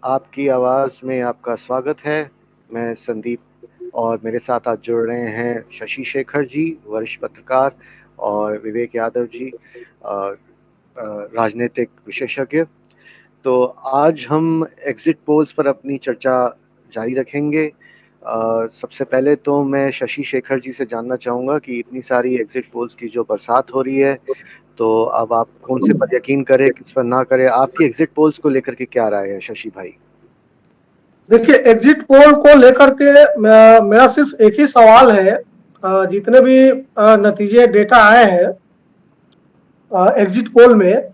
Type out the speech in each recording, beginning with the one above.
आपकी आवाज़ में आपका स्वागत है। मैं संदीप और मेरे साथ आज जुड़ रहे हैं शशि शेखर जी, वरिष्ठ पत्रकार, और विवेक यादव जी, राजनीतिक विशेषज्ञ। तो आज हम एग्ज़िट पोल्स पर अपनी चर्चा जारी रखेंगे। सबसे पहले तो मैं शशि शेखर जी से जानना चाहूँगा कि इतनी सारी एग्ज़िट पोल्स की जो बरसात हो रही है, तो अब आप कौन से पर यकीन करें, किस पर ना करें? आपकी एग्ज़िट पोल्स को लेकर के क्या राय है शशि भाई? देखिए, एग्जिट पोल को लेकर के मेरा सिर्फ एक ही सवाल है। जितने भी नतीजे डेटा आए हैं एग्जिट पोल में,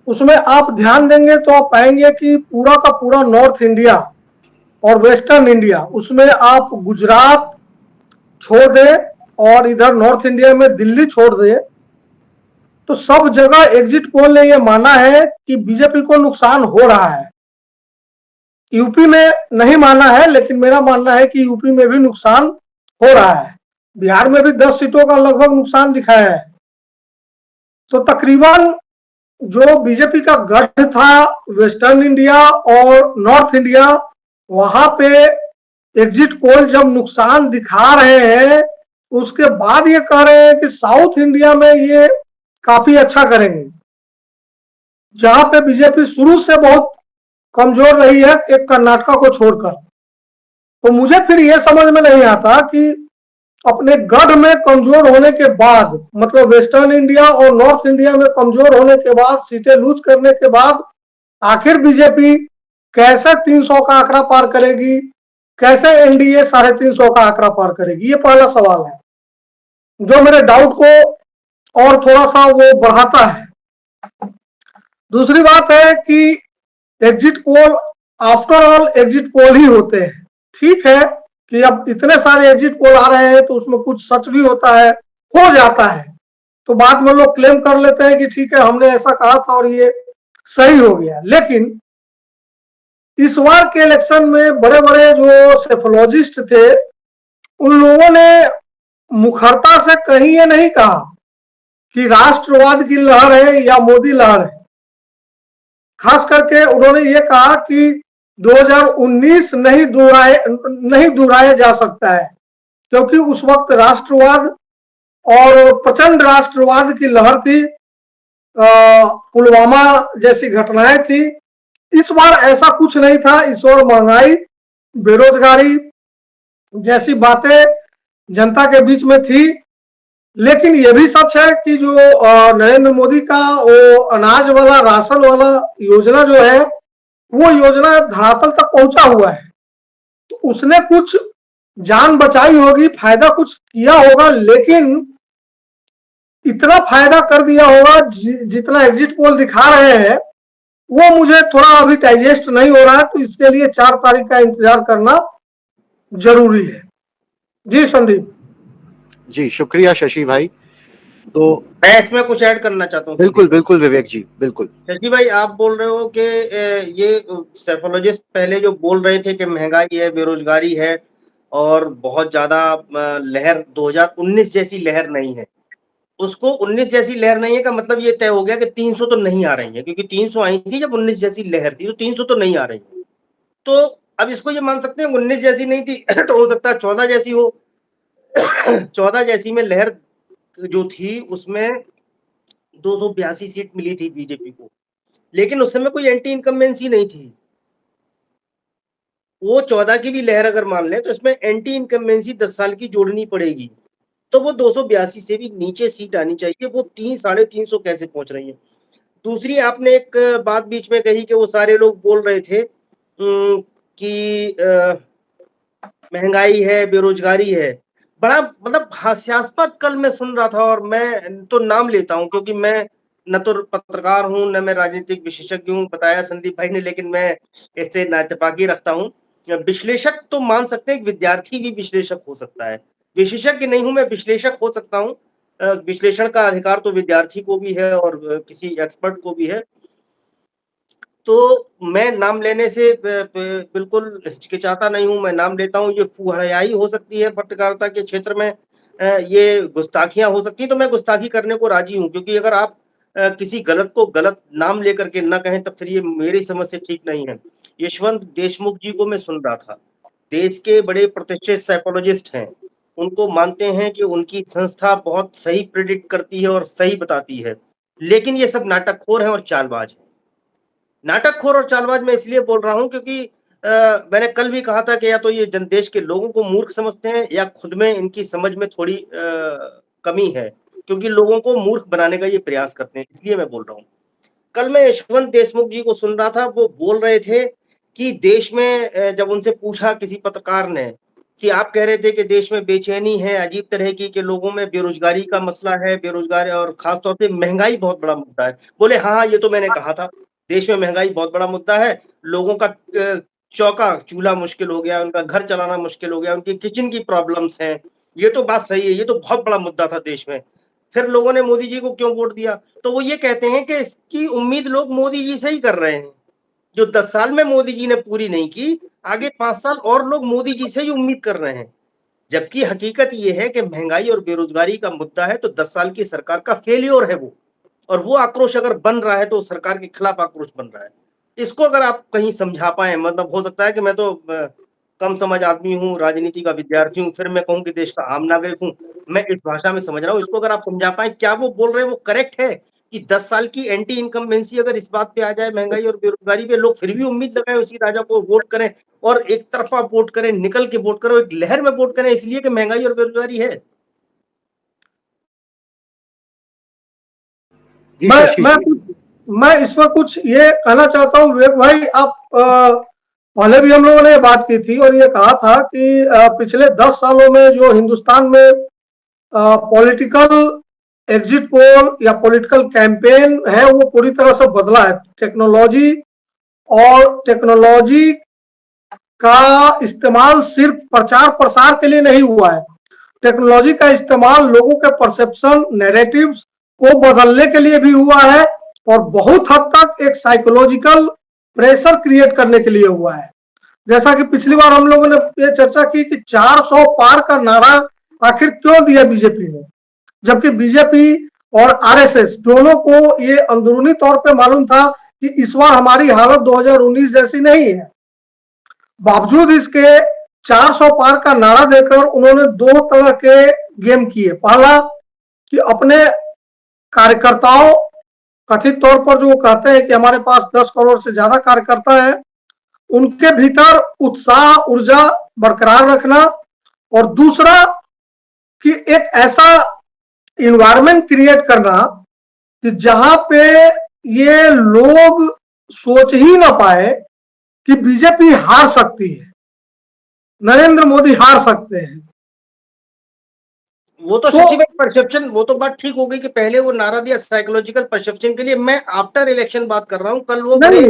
उसमें आप ध्यान देंगे तो आप पाएंगे कि पूरा का पूरा नॉर्थ इंडिया और वेस्टर्न इंडिया, उसमें आप गुजरात छोड़ दें और इधर नॉर्थ इंडिया में दिल्ली छोड़ दें, तो सब जगह एग्जिट पोल ने यह माना है कि बीजेपी को नुकसान हो रहा है। यूपी में नहीं माना है, लेकिन मेरा मानना है कि यूपी में भी नुकसान हो रहा है। बिहार में भी 10 सीटों का लगभग नुकसान दिखाया है। तो तकरीबन जो बीजेपी का गढ़ था वेस्टर्न इंडिया और नॉर्थ इंडिया, वहां पे एग्जिट पोल जब नुकसान दिखा रहे हैं, उसके बाद ये कह रहे हैं कि साउथ इंडिया में ये काफी अच्छा करेंगे, जहां पे बीजेपी शुरू से बहुत कमजोर रही है, एक कर्नाटका को छोड़कर। तो मुझे फिर ये समझ में नहीं आता कि अपने गढ़ में कमजोर होने के बाद, मतलब वेस्टर्न इंडिया और नॉर्थ इंडिया में कमजोर होने के बाद, सीटें लूज करने के बाद, आखिर बीजेपी कैसे 300 का आंकड़ा पार करेगी, कैसे एनडीए 350 का आंकड़ा पार करेगी? ये पहला सवाल है जो मेरे डाउट को और थोड़ा सा वो बढ़ाता है। दूसरी बात है कि exit poll after all exit poll ही होते हैं। ठीक है कि अब इतने सारे एग्जिट पोल आ रहे हैं तो उसमें कुछ सच भी होता है, हो जाता है, तो बाद में लोग क्लेम कर लेते हैं कि ठीक है हमने ऐसा कहा था और ये सही हो गया। लेकिन इस बार के इलेक्शन में बड़े बड़े जो सेफोलॉजिस्ट थे, उन लोगों ने मुखरता से कहीं ये नहीं कहा कि राष्ट्रवाद की लहर है या मोदी लहर है। खास करके उन्होंने ये कहा कि 2019 नहीं दोहराया जा सकता है, क्योंकि उस वक्त राष्ट्रवाद और प्रचंड राष्ट्रवाद की लहर थी, पुलवामा जैसी घटनाएं थी। इस बार ऐसा कुछ नहीं था। इस बार महंगाई, बेरोजगारी जैसी बातें जनता के बीच में थी। लेकिन यह भी सच है कि जो नरेंद्र मोदी का वो अनाज वाला, राशन वाला योजना जो है, वो योजना धरातल तक पहुंचा हुआ है। तो उसने कुछ जान बचाई होगी, फायदा कुछ किया होगा, लेकिन इतना फायदा कर दिया होगा जितना एग्जिट पोल दिखा रहे हैं, वो मुझे थोड़ा अभी डाइजेस्ट नहीं हो रहा है। तो इसके लिए 4 तारीख का इंतजार करना जरूरी है। जी संदीप। जी, शुक्रिया शशि भाई। तो मैं इसमें कुछ ऐड करना चाहता हूँ। बिल्कुल, बिल्कुल विवेक जी, बिल्कुल। शशि भाई, आप बोल रहे हो कि ये सेफोलॉजिस्ट पहले जो बोल रहे थे कि महंगाई है, बेरोजगारी है और बहुत ज्यादा लहर 2019 जैसी लहर नहीं है, उसको 19 जैसी लहर नहीं है का मतलब ये तय हो गया कि 300 तो नहीं आ रही है, क्योंकि 300 आई थी जब 19 जैसी लहर थी, तो 300 तो नहीं आ रही है। तो अब इसको ये मान सकते हैं 19 जैसी नहीं थी तो हो सकता है 14 जैसी हो। 14 जैसी में लहर जो थी उसमें 282 सीट मिली थी बीजेपी को, लेकिन उस समय कोई एंटी इनकम्बेंसी नहीं थी। वो 14 की भी लहर अगर मान लें तो इसमें एंटी इनकम्बेंसी 10 साल की जोड़नी पड़ेगी, तो वो 282 से भी नीचे सीट आनी चाहिए। वो 300-350 कैसे पहुंच रही है? दूसरी, आपने एक बात बीच में कही कि वो सारे लोग बोल रहे थे कि महंगाई है, बेरोजगारी है। बड़ा मतलब हास्यास्पद कल मैं सुन रहा था, और मैं तो नाम लेता हूं क्योंकि मैं न तो पत्रकार हूं न मैं राजनीतिक विशेषज्ञ हूं, बताया संदीप भाई ने, लेकिन मैं इससे नाइतफाकी रखता हूं। विश्लेषक तो मान सकते हैं, विद्यार्थी भी विश्लेषक हो सकता है। विशेषज्ञ नहीं हूं मैं, विश्लेषक हो सकता हूं। विश्लेषण का अधिकार तो विद्यार्थी को भी है और किसी एक्सपर्ट को भी है। तो मैं नाम लेने से बिल्कुल हिचकिचाता नहीं हूँ, मैं नाम लेता हूँ। ये फुहड़ियाई हो सकती है पत्रकारिता के क्षेत्र में, ये गुस्ताखियां हो सकती हैं, तो मैं गुस्ताखी करने को राजी हूँ, क्योंकि अगर आप किसी गलत को गलत नाम लेकर के ना कहें, तब फिर ये मेरी समझ से ठीक नहीं है। यशवंत देशमुख जी को मैं सुन रहा था। देश के बड़े प्रतिष्ठित साइकोलॉजिस्ट हैं। उनको मानते हैं कि उनकी संस्था बहुत सही प्रेडिक्ट करती है और सही बताती है। लेकिन ये सब नाटकखोर हैं और चालबाज हैं। नाटकखोर और चालबाज मैं इसलिए बोल रहा हूँ क्योंकि मैंने कल भी कहा था कि या तो ये जन देश के लोगों को मूर्ख समझते हैं या खुद में इनकी समझ में थोड़ी कमी है, क्योंकि लोगों को मूर्ख बनाने का ये प्रयास करते हैं, इसलिए मैं बोल रहा हूँ। कल मैं यशवंत देशमुख जी को सुन रहा था, वो बोल रहे थे कि देश में जब उनसे पूछा किसी पत्रकार ने कि आप कह रहे थे कि देश में बेचैनी है अजीब तरह की, कि लोगों में बेरोजगारी का मसला है, बेरोजगारी और खास तौर पे महंगाई बहुत बड़ा मुद्दा है। बोले हाँ, ये तो मैंने कहा था, देश में महंगाई बहुत बड़ा मुद्दा है, लोगों का चौका चूल्हा मुश्किल हो गया, उनका घर चलाना मुश्किल हो गया, उनकी किचन की प्रॉब्लम्स हैं। ये तो बात सही है, ये तो बहुत बड़ा मुद्दा था देश में। फिर लोगों ने मोदी जी को क्यों वोट दिया? तो वो ये कहते हैं कि इसकी उम्मीद लोग मोदी जी से ही कर रहे हैं। जो 10 साल में मोदी जी ने पूरी नहीं की, आगे 5 साल और लोग मोदी जी से ही उम्मीद कर रहे हैं। जबकि हकीकत ये है कि महंगाई और बेरोजगारी का मुद्दा है तो 10 साल की सरकार का फेल्योर है वो। और वो आक्रोश अगर बन रहा है तो सरकार के खिलाफ आक्रोश बन रहा है। इसको अगर आप कहीं समझा पाएँ, मतलब हो सकता है कि मैं तो कम समझ आदमी हूँ, राजनीति का विद्यार्थी हूँ, फिर मैं कहूँ कि देश का आम नागरिक हूँ। मैं इस भाषा में समझ रहा हूँ, इसको अगर आप समझा पाएँ, क्या वो बोल रहे हैं वो करेक्ट है कि 10 साल की एंटी इनकम्बेंसी अगर इस बात पे आ जाए, महंगाई और बेरोजगारी पे, लोग फिर भी उम्मीद लगाएँ उसी राजा को वोट करें और एक तरफ़ा वोट करें, निकल के वोट करें, एक लहर में वोट करें इसलिए कि महंगाई और बेरोजगारी है? जी, शशि जी। मैं इसमें कुछ ये कहना चाहता हूँ विवेक भाई, आप पहले भी हम लोगों ने ये बात की थी और ये कहा था कि पिछले 10 सालों में जो हिंदुस्तान में पॉलिटिकल एग्जिट पोल या पॉलिटिकल कैंपेन है वो पूरी तरह से बदला है। टेक्नोलॉजी और टेक्नोलॉजी का इस्तेमाल सिर्फ प्रचार प्रसार के लिए नहीं हुआ है, टेक्नोलॉजी का इस्तेमाल लोगों के परसेप्शन नैरेटिव्स को बदलने के लिए भी हुआ है और बहुत हद तक एक साइकोलॉजिकल प्रेशर क्रिएट करने के लिए हुआ है। जैसा कि पिछली बार हम लोगों ने ये चर्चा की कि 400 पार का नारा आखिर क्यों दिया बीजेपी ने, जबकि बीजेपी और आरएसएस दोनों को ये अंदरूनी तौर पे मालूम था कि इस बार हमारी हालत 2019 जैसी नहीं है। बावजूद इसके 400 पार का नारा देकर उन्होंने दो तरह के गेम किए। पहला कि अपने कार्यकर्ताओं, कथित तौर पर जो कहते हैं कि हमारे पास 10 करोड़ से ज्यादा कार्यकर्ता है, उनके भीतर उत्साह ऊर्जा बरकरार रखना, और दूसरा कि एक ऐसा इन्वायरमेंट क्रिएट करना कि जहां पे ये लोग सोच ही ना पाए कि बीजेपी हार सकती है, नरेंद्र मोदी हार सकते हैं। वो तो शशि भाई परसेप्शन, वो तो बात ठीक हो गई कि पहले वो नारा दिया साइकोलॉजिकल परसेप्शन के लिए। मैं आफ्टर इलेक्शन बात कर रहा हूँ। कल वो नहीं,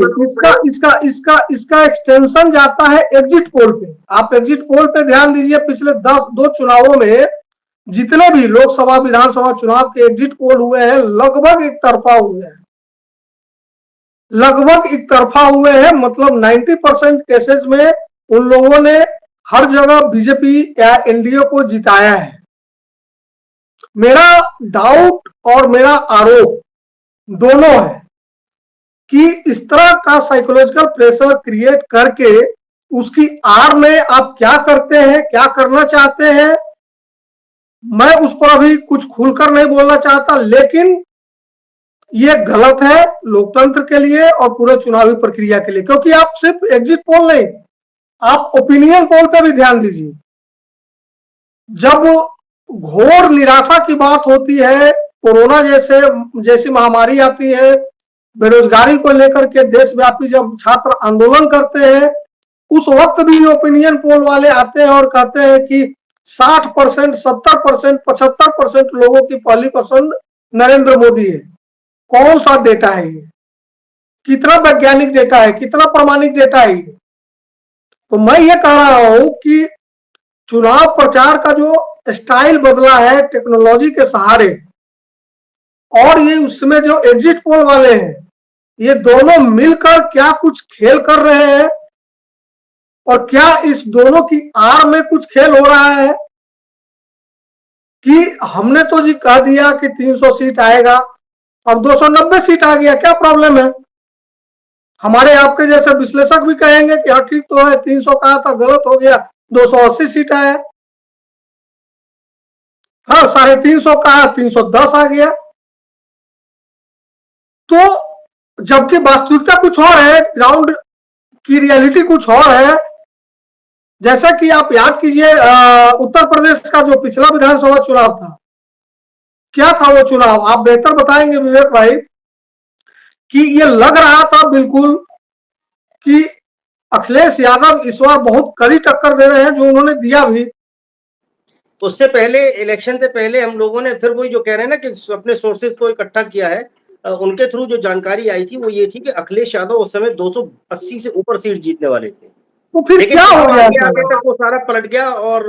इसका एक्सटेंशन जाता है एग्जिट पोल पे। आप एग्जिट पोल पे ध्यान दीजिए, पिछले 2 चुनावों में जितने भी लोकसभा विधानसभा चुनाव के एग्जिट पोल हुए हैं लगभग एक तरफा हुए हैं, लगभग एक तरफा हुए हैं। मतलब 90% केसेस में उन लोगों ने हर जगह बीजेपी या एनडीए को जिताया है। मेरा डाउट और मेरा आरोप दोनों है कि इस तरह का साइकोलॉजिकल प्रेशर क्रिएट करके उसकी आड़ में आप क्या करते हैं, क्या करना चाहते हैं, मैं उस पर अभी कुछ खुलकर नहीं बोलना चाहता, लेकिन ये गलत है लोकतंत्र के लिए और पूरे चुनावी प्रक्रिया के लिए। क्योंकि आप सिर्फ एग्जिट पोल नहीं, आप ओपिनियन पोल पे भी ध्यान दीजिए। जब घोर निराशा की बात होती है, कोरोना जैसी महामारी आती है, बेरोजगारी को लेकर के देशव्यापी जब छात्र आंदोलन करते हैं, उस वक्त भी ओपिनियन पोल वाले आते हैं और कहते हैं कि 60%, 70%, 75% लोगों की पहली पसंद नरेंद्र मोदी है। कौन सा डेटा है ये? कितना वैज्ञानिक डेटा है, कितना प्रामाणिक डेटा है ये? तो मैं ये कह रहा हूं कि चुनाव प्रचार का जो स्टाइल बदला है टेक्नोलॉजी के सहारे, और ये उसमें जो एग्जिट पोल वाले हैं, ये दोनों मिलकर क्या कुछ खेल कर रहे हैं, और क्या इस दोनों की आड़ में कुछ खेल हो रहा है कि हमने तो जी कह दिया कि 300 सीट आएगा, अब 290 सीट आ गया, क्या प्रॉब्लम है? हमारे आपके जैसे विश्लेषक भी कहेंगे कि हाँ ठीक तो है, 300 कहा था गलत हो गया, 280 सीट आया। हाँ 350 कहा, 310 आ गया। तो जबकि वास्तविकता कुछ और है, ग्राउंड की रियलिटी कुछ और है। जैसा कि आप याद कीजिए उत्तर प्रदेश का जो पिछला विधानसभा चुनाव था, क्या था वो चुनाव, आप बेहतर बताएंगे विवेक भाई, कि ये लग रहा था बिल्कुल कि अखिलेश यादव इस बार बहुत कड़ी टक्कर दे रहे हैं, जो उन्होंने दिया भी। उससे पहले, इलेक्शन से पहले हम लोगों ने फिर वही जो कह रहे हैं ना कि अपने सोर्सेज को इकट्ठा किया है, उनके थ्रू जो जानकारी आई थी वो ये थी कि अखिलेश यादव उस समय 280 से ऊपर सीट जीतने वाले थे। तो फिर लेकिन क्या हो गया? आगे तक वो सारा पलट गया और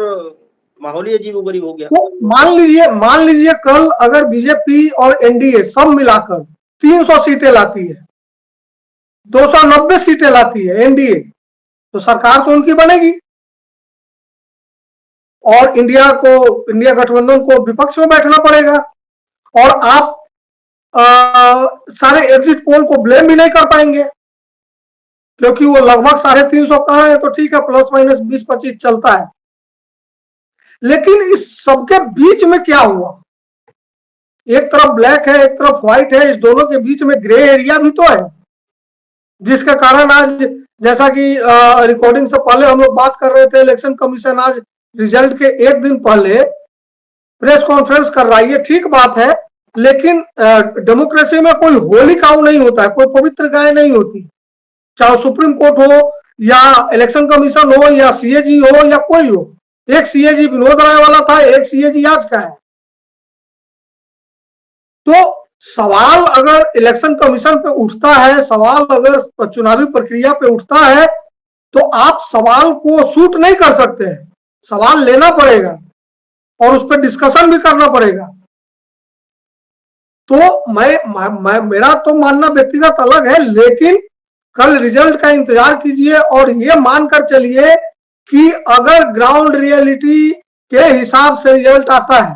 माहौल ही अजीबोगरीब हो गया। तो मान लीजिए कल अगर बीजेपी और एनडीए सब मिलाकर 300 सीटें लाती है, 290 सीटें लाती है एनडीए, तो सरकार तो उनकी बनेगी और इंडिया गठबंधन को विपक्ष में बैठना पड़ेगा। और आप सारे एग्जिट पोल को ब्लेम भी नहीं कर पाएंगे, क्योंकि वो लगभग 350 कहा है, तो ठीक है, प्लस माइनस 20-25 चलता है। लेकिन इस सबके बीच में क्या हुआ? एक तरफ ब्लैक है, एक तरफ व्हाइट है, इस दोनों के बीच में ग्रे एरिया भी तो है, जिसके कारण आज, जैसा कि रिकॉर्डिंग से पहले हम लोग बात कर रहे थे, इलेक्शन कमीशन आज रिजल्ट के एक दिन पहले प्रेस कॉन्फ्रेंस कर रहा है। ये ठीक बात है, लेकिन डेमोक्रेसी में कोई होली काऊ नहीं होता है, कोई पवित्र गाय नहीं होती, चाहे सुप्रीम कोर्ट हो या इलेक्शन कमीशन हो या सीएजी हो या कोई हो। एक सीएजी विनोद राय वाला था, एक सीएजी आज का है। तो सवाल अगर इलेक्शन कमीशन पे उठता है, सवाल अगर चुनावी प्रक्रिया पे उठता है, तो आप सवाल को शूट नहीं कर सकते हैं, सवाल लेना पड़ेगा और उस पर डिस्कशन भी करना पड़ेगा। तो मेरा तो मानना व्यक्तिगत अलग है, लेकिन कल रिजल्ट का इंतजार कीजिए और ये मानकर चलिए कि अगर ग्राउंड रियलिटी के हिसाब से रिजल्ट आता है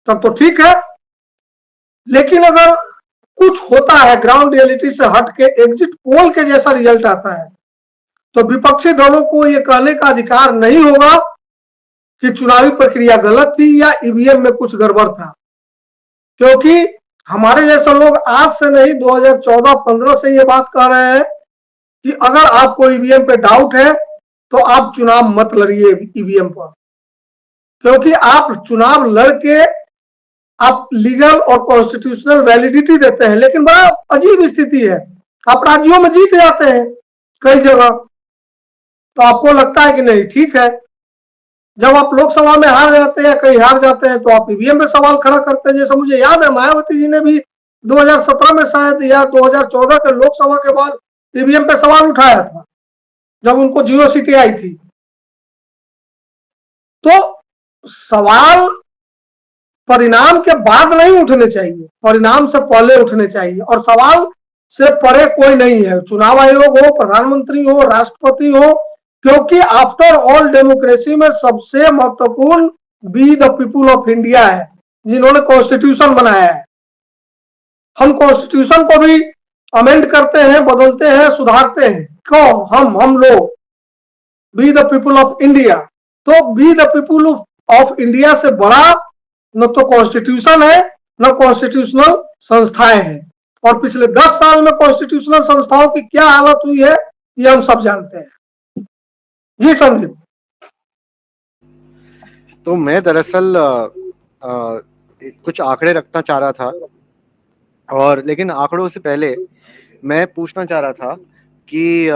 तब तो ठीक है, लेकिन अगर कुछ होता है ग्राउंड रियलिटी से हट के, एग्जिट पोल के जैसा रिजल्ट आता है, तो विपक्षी दलों को यह कहने का अधिकार नहीं होगा कि चुनावी प्रक्रिया गलत थी या ईवीएम में कुछ गड़बड़ था। क्योंकि हमारे जैसे लोग आज से नहीं, 2014-15 से ये बात कह रहे हैं कि अगर आपको ईवीएम पे डाउट है तो आप चुनाव मत लड़िए ईवीएम पर, क्योंकि आप चुनाव लड़के आप लीगल और कॉन्स्टिट्यूशनल वैलिडिटी देते हैं, लेकिन बड़ा अजीब स्थिति है, आप राज्यों में जीत जाते हैं कई जगह, तो आपको लगता है कि नहीं ठीक है। जब आप लोकसभा में हार जाते हैं, कहीं हार जाते हैं, तो आप ईवीएम पे सवाल खड़ा करते हैं। जैसे मुझे याद है मायावती जी ने भी 2017 में शायद या 2014 के लोकसभा के बाद ईवीएम पे सवाल उठाया था, जब उनको 0 सीटें आई थी। तो सवाल परिणाम के बाद नहीं उठने चाहिए, परिणाम से पहले उठने चाहिए, और सवाल से परे कोई नहीं है, चुनाव आयोग हो, प्रधानमंत्री हो, राष्ट्रपति हो, क्योंकि आफ्टर ऑल डेमोक्रेसी में सबसे महत्वपूर्ण we the people of India है, जिन्होंने कॉन्स्टिट्यूशन बनाया है। हम कॉन्स्टिट्यूशन को भी अमेंड करते हैं, बदलते हैं, सुधारते हैं, कौन? हम लोग, we the people of India. तो we the people of India से बड़ा न तो कॉन्स्टिट्यूशन है, न कॉन्स्टिट्यूशनल संस्थाएं हैं, और पिछले 10 साल में कॉन्स्टिट्यूशनल संस्थाओं की क्या हालत हुई है ये हम सब जानते हैं। जी संदीप। तो मैं दरअसल कुछ आंकड़े रखना चाह रहा था, और लेकिन आंकड़ों से पहले मैं पूछना चाह रहा था कि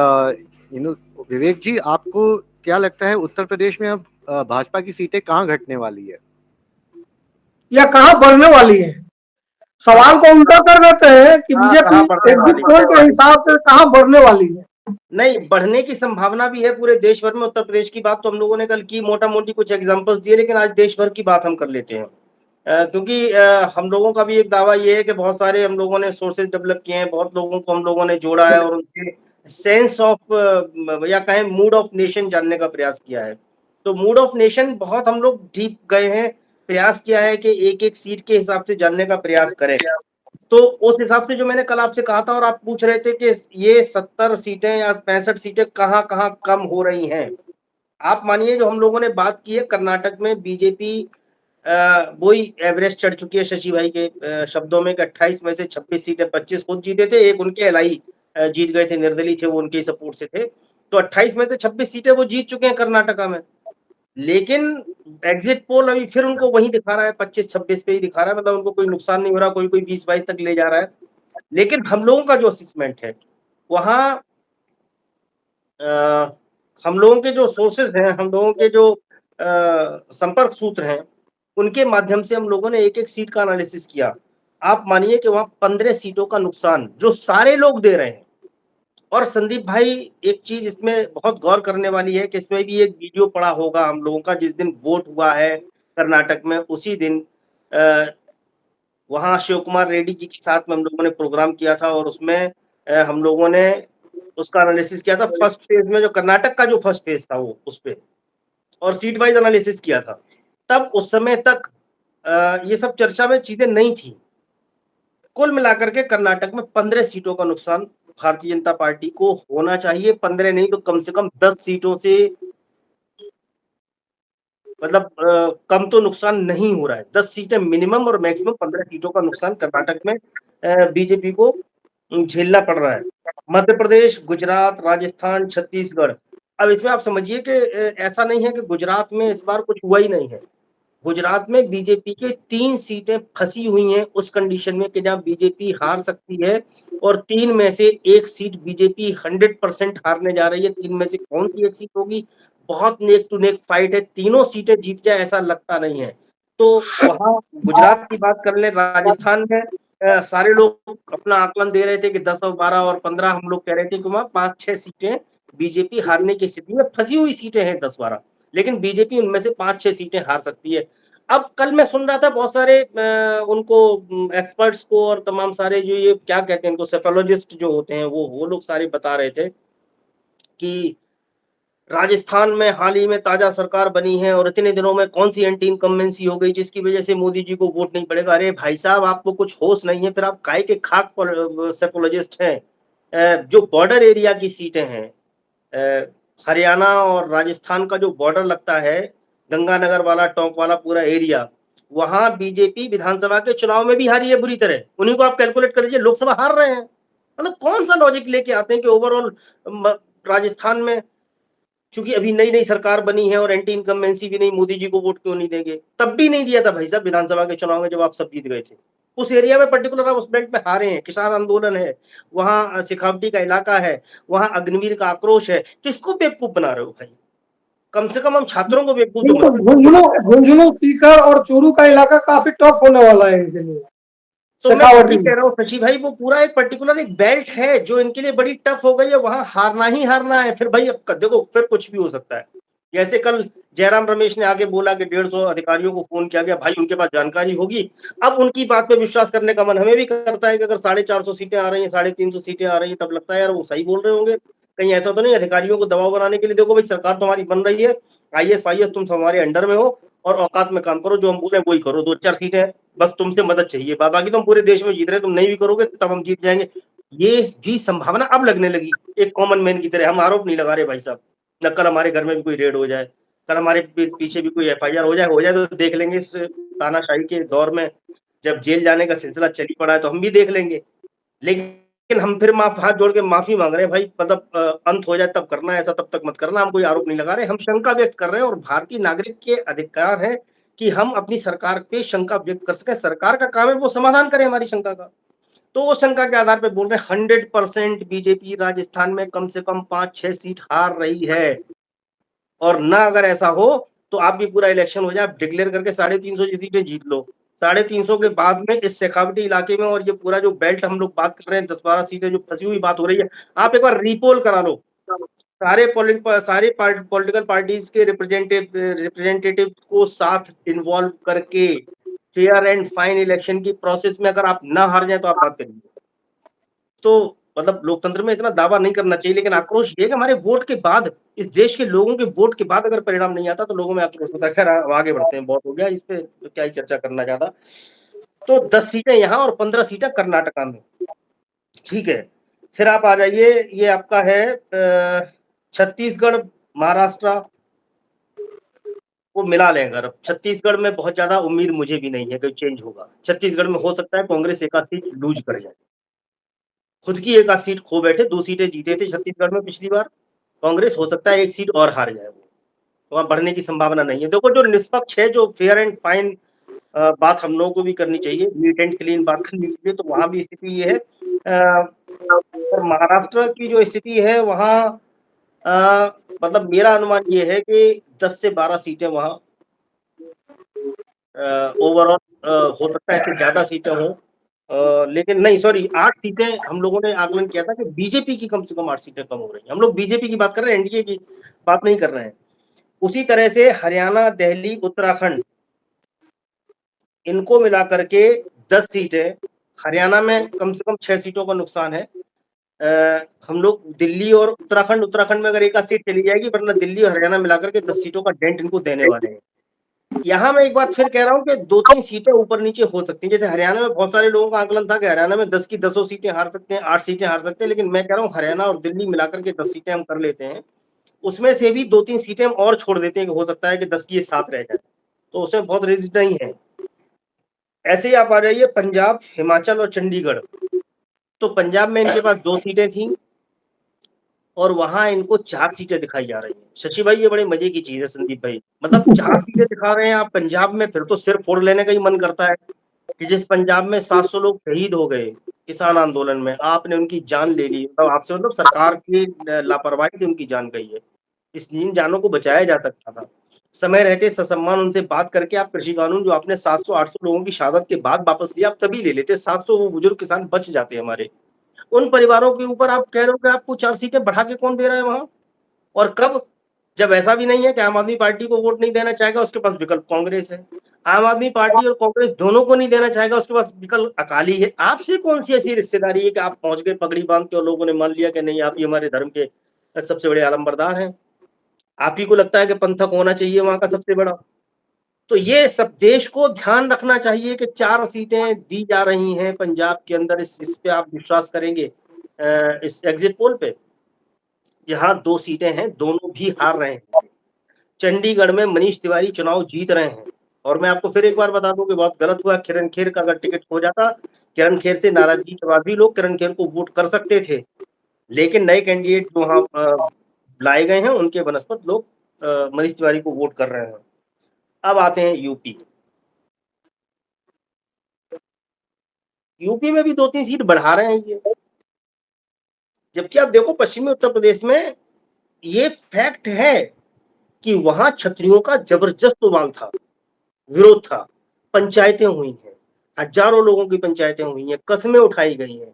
विवेक जी, आपको क्या लगता है उत्तर प्रदेश में अब भाजपा की सीटें कहाँ घटने वाली है या कहाँ बढ़ने वाली है? सवाल को उल्टा कर देते हैं कि बीजेपी एग्जिट पोल के हिसाब से कहाँ बढ़ने वाली है। नहीं, बढ़ने की संभावना भी है पूरे देश भर में। उत्तर प्रदेश की बात तो हम लोगों ने कल की, मोटा मोटी कुछ एग्जांपल्स दिए, लेकिन आज देश भर की बात हम कर लेते हैं, क्योंकि हम लोगों का भी एक दावा ये है कि बहुत सारे हम लोगों ने सोर्सेज डेवलप किए हैं, बहुत लोगों को हम लोगों ने जोड़ा है और उनके सेंस ऑफ या कहें मूड ऑफ नेशन जानने का प्रयास किया है। तो मूड ऑफ नेशन बहुत हम लोग डीप गए हैं, प्रयास किया है कि एक-एक सीट के हिसाब से जानने का प्रयास करें। तो उस हिसाब से जो मैंने कल आपसे कहा था और आप पूछ रहे थे कि ये 70 सीटें या 65 सीटें कहाँ-कहाँ कम हो रही हैं। आप मानिए जो हम लोगों ने बात की है कर्नाटक में बीजेपी वही एवरेज चढ़ चुकी है शशि भाई के शब्दों में कि 28 में से 26 सीटें 25 खुद जीते थे, एक उनके एलआई जीत गए थे, निर्दलीय थे, वो उनके ही सपोर्ट से थे। तो 28 में से 26 सीटें वो जीत चुके हैं कर्नाटका में। लेकिन एग्जिट पोल अभी फिर उनको वही दिखा रहा है, 25-26 पे ही दिखा रहा है, मतलब उनको कोई नुकसान नहीं हो रहा, कोई-कोई 20-22 तक ले जा रहा है। लेकिन हम लोगों का जो असेसमेंट है, वहाँ अ, हम लोगों के जो सोर्सेज़ हैं, हम लोगों के जो संपर्क सूत्र हैं, उनके माध्यम से हम लोगों ने एक-एक सीट का एनालिसिस किया। आप मानिए कि वहाँ 15 सीटों का नुकसान जो सारे लोग दे रहे हैं। और संदीप भाई एक चीज़ इसमें बहुत गौर करने वाली है कि इसमें भी एक वीडियो पड़ा होगा हम लोगों का जिस दिन वोट हुआ है कर्नाटक में उसी दिन अ, वहाँ शिव कुमार रेड्डी जी के साथ में हम लोगों ने प्रोग्राम किया था और उसमें हम लोगों ने उसका एनालिसिस किया था फर्स्ट फेज़ में जो कर्नाटक का जो फर्स्ट फेज़ था वो उसपे और सीट वाइज़ एनालिसिस किया था। तब उस समय तक ये सब चर्चा में चीज़ें नहीं थी। कुल मिलाकर के कर्नाटक में 15 सीटों का नुकसान भारतीय जनता पार्टी को होना चाहिए, 15 नहीं तो कम से कम 10 सीटों से मतलब कम तो नुकसान नहीं हो रहा है। 10 सीटें मिनिमम और मैक्सिमम 15 सीटों का नुकसान कर्नाटक में बीजेपी को झेलना पड़ रहा है। मध्य प्रदेश, गुजरात, राजस्थान, छत्तीसगढ़। अब इसमें आप समझिए कि ऐसा नहीं है कि गुजरात में इस बार कुछ हुआ ही नहीं है। गुजरात में बीजेपी के 3 सीटें फँसी हुई हैं उस कंडीशन में कि जहाँ बीजेपी हार सकती है और 3 में से 1 सीट बीजेपी 100% हारने जा रही है। 3 में से कौन-सी 1 सीट होगी? बहुत नेक टू नेक फाइट है, तीनों सीटें जीत जाए ऐसा लगता नहीं है। तो वहाँ गुजरात की बात कर लें, राजस्थान में सारे लोग अपना आकलन दे रहे थे कि 10 और 12 और 15 हम लोग कह रहे थे कि वहाँ 5-6 सीटें बीजेपी हारने की स्थिति में फँसी हुई सीटें हैं 10-12 लेकिन बीजेपी उनमें से 5-6 सीटें हार सकती है। अब कल मैं सुन रहा था बहुत सारे उनको एक्सपर्ट्स को और तमाम सारे जो ये क्या कहते हैं इनको सेफोलॉजिस्ट जो होते हैं वो लोग सारे बता रहे थे कि राजस्थान में हाल ही में ताजा सरकार बनी है और इतने दिनों में कौन सी एंटी इनकम्बेंसी हो गई जिसकी वजह से मोदी जी को वोट नहीं पड़ेगा। अरे भाई साहब आपको कुछ होश नहीं है फिर आप काहे के खाक सेफोलॉजिस्ट हैं। जो बॉर्डर एरिया की सीटें हैं हरियाणा और राजस्थान का जो बॉर्डर लगता है, गंगानगर वाला, टोंक वाला पूरा एरिया, वहाँ बीजेपी विधानसभा के चुनाव में भी हारी है बुरी तरह। उन्हीं को आप कैलकुलेट कर लीजिए, लोकसभा हार रहे हैं। मतलब कौन-सा लॉजिक लेके आते हैं कि ओवरऑल म राजस्थान में चूँकि अभी नई-नई सरकार बनी है और एंटी इनकम्बेंसी भी नहीं, मोदी जी को वोट क्यों नहीं देंगे? तब भी नहीं दिया था भाई साहब विधानसभा के चुनाव में जब आप सब जीत गए थे। उस एरिया में पर्टिकुलर आप उस बेल्ट पे हारे हैं, किसान आंदोलन है, वहाँ शेखावटी का इलाका है, वहाँ अग्निवीर का आक्रोश है, किसको बेवकूफ़ बना रहे हो भाई? कम से कम हम छात्रों को बेवकूफ़ तो बिल्कुल, मत झुंझुनू, सीकर और चूरू का इलाका काफी टफ होने वाला है इनके लिए, तो मैं शेखावटी वही में। कह रहा हूँ शशि भाई वो पूरा एक पर्टिकुलर एक बेल्ट है जो इनके लिए बड़ी टफ हो गई है, वहाँ हारना ही हारना है। फिर भाई अब देखो फिर कुछ भी हो सकता है। जैसे कल जयराम रमेश ने आगे बोला कि 150 अधिकारियों को फ़ोन किया गया, भाई उनके पास जानकारी होगी। अब उनकी बात पे विश्वास करने का मन हमें भी करता है कि अगर 450 सीटें आ रही हैं, 350 सीटें आ रही हैं, तब लगता है यार वो सही बोल रहे होंगे। कहीं ऐसा तो नहीं अधिकारियों को दबाव बनाने के लिए देखो भाई सरकार तो हमारी बन रही है, आईएएस, तुम हमारे अंडर में हो और औकात में काम करो, जो हम बोले वही करो, 2-4 सीटें बस तुमसे मदद चाहिए। बाकी तो हम पूरे देश में जीत रहे हैं, तुम नहीं भी करोगे तब हम जीत जाएँगे। ये भी संभावना अब लगने लगी, एक कॉमन मैन की तरह। हम आरोप नहीं लगा रहे भाई साहब। ना कल हमारे घर में भी कोई रेड हो जाए, कल हमारे पीछे भी कोई एफआईआर हो जाए तो देख लेंगे इस तानाशाही के दौर में जब जेल जाने का सिलसिला चल ही पड़ा है तो हम भी देख लेंगे। लेकिन हम फिर हाथ जोड़ के माफ़ी माँग रहे हैं भाई मतलब अंत हो जाए तब करना, ऐसा तब तक मत करना। हम कोई आरोप नहीं लगा रहे, हम शंका व्यक्त कर रहे हैं और भारतीय नागरिक के अधिकार है कि हम अपनी सरकार पे शंका व्यक्त कर सकें। सरकार का काम है वो समाधान करे हमारी शंका का। तो उस शंका के आधार पे बोल रहे हैं 100% बीजेपी राजस्थान में कम से कम 5-6 सीट हार रही है। और ना अगर ऐसा हो तो आप भी पूरा इलेक्शन हो जाए, आप डिक्लेयर करके 350 की सीटें जीत लो। 350 के बाद में इस शेखावटी इलाके में और ये पूरा जो बेल्ट हम लोग बात कर रहे हैं 10-12 सीटें जो फँसी हुई बात हो रही है, आप एक बार रीपोल करा लो। सारे पॉलिटिकल पार्टीज़ के रिप्रेजेंटेटिव को साथ इन्वॉल्व करके फेयर एंड फाइन इलेक्शन की प्रोसेस में अगर आप ना हार जाएँ तो आप बात करिए। तो मतलब लोकतंत्र में इतना दावा नहीं करना चाहिए, लेकिन आक्रोश ये है कि हमारे वोट के बाद, इस देश के लोगों के वोट के बाद अगर परिणाम नहीं आता तो लोगों में आक्रोश होता है। खैर आगे बढ़ते हैं, बहुत हो गया इस पे क्या ही चर्चा करना ज़्यादा। तो 10 सीटें यहाँ और 15 सीटें कर्नाटका में, ठीक है। फिर आप आ जाइए, ये आपका है छत्तीसगढ़, महाराष्ट्र को मिला लें अगर, छत्तीसगढ़ में बहुत ज़्यादा उम्मीद मुझे भी नहीं है कि चेंज होगा। छत्तीसगढ़ में हो सकता है कांग्रेस एक आध सीट लूज़ कर जाए। खुद की एक आध सीट खो बैठे, 2 सीटें जीते थे छत्तीसगढ़ में पिछली बार। कांग्रेस हो सकता है 1 सीट और हार जाए वो, वहाँ बढ़ने की संभावना नहीं है। देखो जो निष्पक्ष है, जो फेयर एंड फाइन बात हम लोगों को भी करनी चाहिए, नीट एंड क्लीन बात करनी चाहिए, तो वहाँ भी स्थिति ये है। और महाराष्ट्र की जो स्थिति है वहाँ मतलब मेरा अनुमान ये है कि 10 से 12 सीटें वहाँ ओवरऑल हो सकता है इससे ज़्यादा सीटें हों। लेकिन नहीं, सॉरी, 8 सीटें हम लोगों ने आकलन किया था कि बीजेपी की कम से कम 8 सीटें कम हो रही हैं। हम लोग बीजेपी की बात कर रहे हैं, एनडीए की बात नहीं कर रहे हैं। उसी तरह से हरियाणा, दिल्ली, उत्तराखंड, इनको मिला करके 10 सीटें। हरियाणा में कम से कम 6 सीटों का नुकसान है। हम लोग दिल्ली और उत्तराखंड में अगर एक आध सीट चली जाएगी, वरना दिल्ली और हरियाणा मिलाकर के 10 सीटों का डेंट इनको देने वाले हैं। यहाँ मैं एक बात फिर कह रहा हूँ कि 2-3 सीटें ऊपर नीचे हो सकती हैं। जैसे हरियाणा में बहुत सारे लोगों का आकलन था कि हरियाणा में 10 की 10 सीटें हार सकते हैं, 8 सीटें हार सकते हैं, लेकिन मैं कह रहा हूँ हरियाणा और दिल्ली मिलाकर के 10 सीटें हम कर लेते हैं। उसमें से भी 2-3 सीटें हम और छोड़ देते हैं कि हो सकता है कि 10 की ये 7 रह जाए, तो उसमें बहुत रिस्क नहीं है। ऐसे ही आप आ जाइए पंजाब, हिमाचल और चंडीगढ़। तो पंजाब में इनके पास 2 सीटें थी और वहां इनको 4 सीटें दिखाई जा रही हैं। शशि भाई, ये बड़े मजे की चीज है संदीप भाई, मतलब 4 सीटें दिखा रहे हैं आप पंजाब में, फिर तो सिर फोड़ लेने का ही मन करता है कि जिस पंजाब में 700 लोग शहीद हो गए किसान आंदोलन में, आपने उनकी जान ले ली। मतलब आपसे, मतलब सरकार की लापरवाही से उनकी जान गई है। इन जानों को बचाया जा सकता था। समय रहते ससम्मान उनसे बात करके आप कृषि कानून जो आपने 700-800 लोगों की शहादत के बाद वापस लिया, आप तभी ले लेते। 700 वो बुजुर्ग किसान बच जाते हमारे। उन परिवारों के ऊपर आप कह रहे हो कि आपको 4 सीटें बढ़ा के कौन दे रहा है वहां, और कब? जब ऐसा भी नहीं है कि आम आदमी पार्टी को वोट नहीं देना चाहेगा, उसके पास विकल्प कांग्रेस है। आम आदमी पार्टी और कांग्रेस दोनों को नहीं देना चाहेगा, उसके पास विकल्प अकाली है। आपसे कौन सी ऐसी रिश्तेदारी है कि आप पहुंच गए पगड़ी बांध के और लोगों ने मान लिया कि नहीं, आप ही हमारे धर्म के सबसे बड़े आलमबरदार हैं। आप ही को लगता है कि पंथक होना चाहिए वहां का सबसे बड़ा। तो ये सब देश को ध्यान रखना चाहिए कि 4 सीटें दी जा रही हैं पंजाब के अंदर। इस पे आप विश्वास करेंगे? इस एग्जिट पोल पे जहां 2 सीटें हैं, दोनों भी हार रहे हैं। चंडीगढ़ में मनीष तिवारी चुनाव जीत रहे हैं, और मैं आपको फिर एक बार बता दूं कि बहुत गलत हुआ। किरण खेर का अगर टिकट हो जाता, किरण खेर से नाराजगी के बाद भी लोग किरण खेर को वोट कर सकते थे, लेकिन नए कैंडिडेट जो वहां लाए गए हैं उनके बनस्पत लोग मनीष तिवारी को वोट कर रहे हैं। अब आते हैं यूपी। यूपी में भी 2-3 सीट बढ़ा रहे हैं ये, जबकि आप देखो पश्चिमी उत्तर प्रदेश में ये फैक्ट है कि वहां क्षत्रियों का जबरदस्त उबाल था, विरोध था। पंचायतें हुई हैं, हजारों लोगों की पंचायतें हुई हैं, कस्में उठाई गई हैं,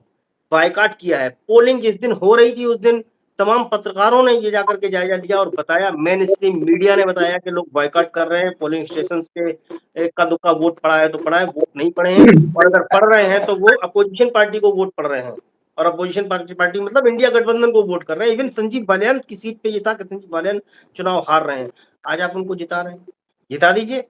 बायकाट किया है। पोलिंग जिस दिन हो रही थी उस दिन तमाम पत्रकारों ने ये जाकर के जायजा लिया और बताया, मेन स्ट्रीम मीडिया ने बताया कि लोग बायकाट कर रहे हैं, पोलिंग स्टेशन पे इक्का दुक्का वोट पड़ा है तो पड़ा है, वोट नहीं पड़े हैं, और अगर पड़ रहे हैं तो वो अपोजिशन पार्टी को वोट पड़ रहे हैं। और अपोजिशन पार्टी मतलब इंडिया गठबंधन को वोट कर रहे हैं। इवन संजीव बालियान की सीट पे ये था कि संजीव बालियान चुनाव हार रहे हैं, आज आप उनको जिता रहे हैं। जिता दीजिए,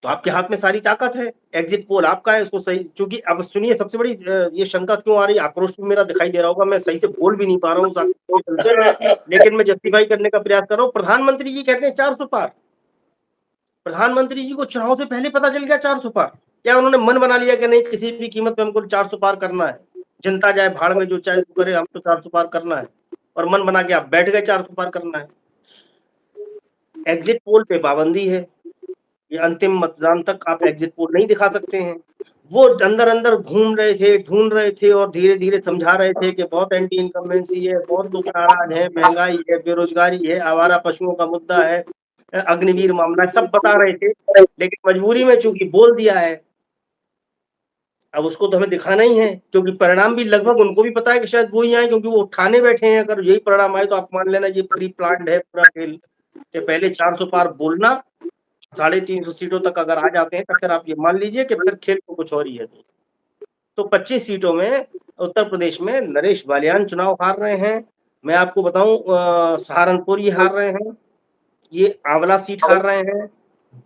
तो आपके हाथ में सारी ताकत है। एग्जिट पोल आपका है, उसको सही, क्योंकि अब सुनिए सबसे बड़ी ये शंका क्यों आ रही है, आक्रोश भी मेरा दिखाई दे रहा होगा, मैं सही से बोल भी नहीं पा रहा हूँ उस आक्रोश के चलते, लेकिन मैं जस्टिफाई करने का प्रयास कर रहा हूँ। प्रधानमंत्री जी कहते हैं 400 पार। प्रधानमंत्री जी को चुनाव से पहले पता चल गया 400 पार? क्या उन्होंने मन बना लिया कि नहीं, किसी भी कीमत पे हमको 400 पार करना है, जनता जाए भाड़ में, जो चाहे करे, हम तो 400 पार करना है, और मन बना के आप बैठ गए 400 पार करना है? एग्जिट पोल पे पाबंदी है, ये अंतिम मतदान तक आप एग्जिट पोल नहीं दिखा सकते हैं। वो अंदर अंदर घूम रहे थे, ढूंढ रहे थे, और धीरे धीरे समझा रहे थे कि बहुत एंटी इनकम्बेंसी है, बहुत लोग नाराज है, महंगाई है, बेरोजगारी है, आवारा पशुओं का मुद्दा है, अग्निवीर मामला है, सब बता रहे थे। लेकिन मजबूरी में चूंकि बोल दिया है, अब उसको तो हमें दिखाना ही है, क्योंकि परिणाम भी लगभग उनको भी पता है कि शायद वो ही आए, क्योंकि वो उठाने बैठे हैं। अगर यही परिणाम आए तो आप मान लेना ये प्री प्लान्ड है पूरा खेल, कि पहले 400 पार बोलना, 350 सीटों तक अगर आ जाते हैं तो फिर आप ये मान लीजिए कि फिर खेल तो कुछ और ही है। तो 25 सीटों में उत्तर प्रदेश में नरेश बालियान चुनाव हार रहे हैं। मैं आपको बताऊँ सहारनपुर ये हार रहे हैं, ये आंवला सीट हार रहे हैं,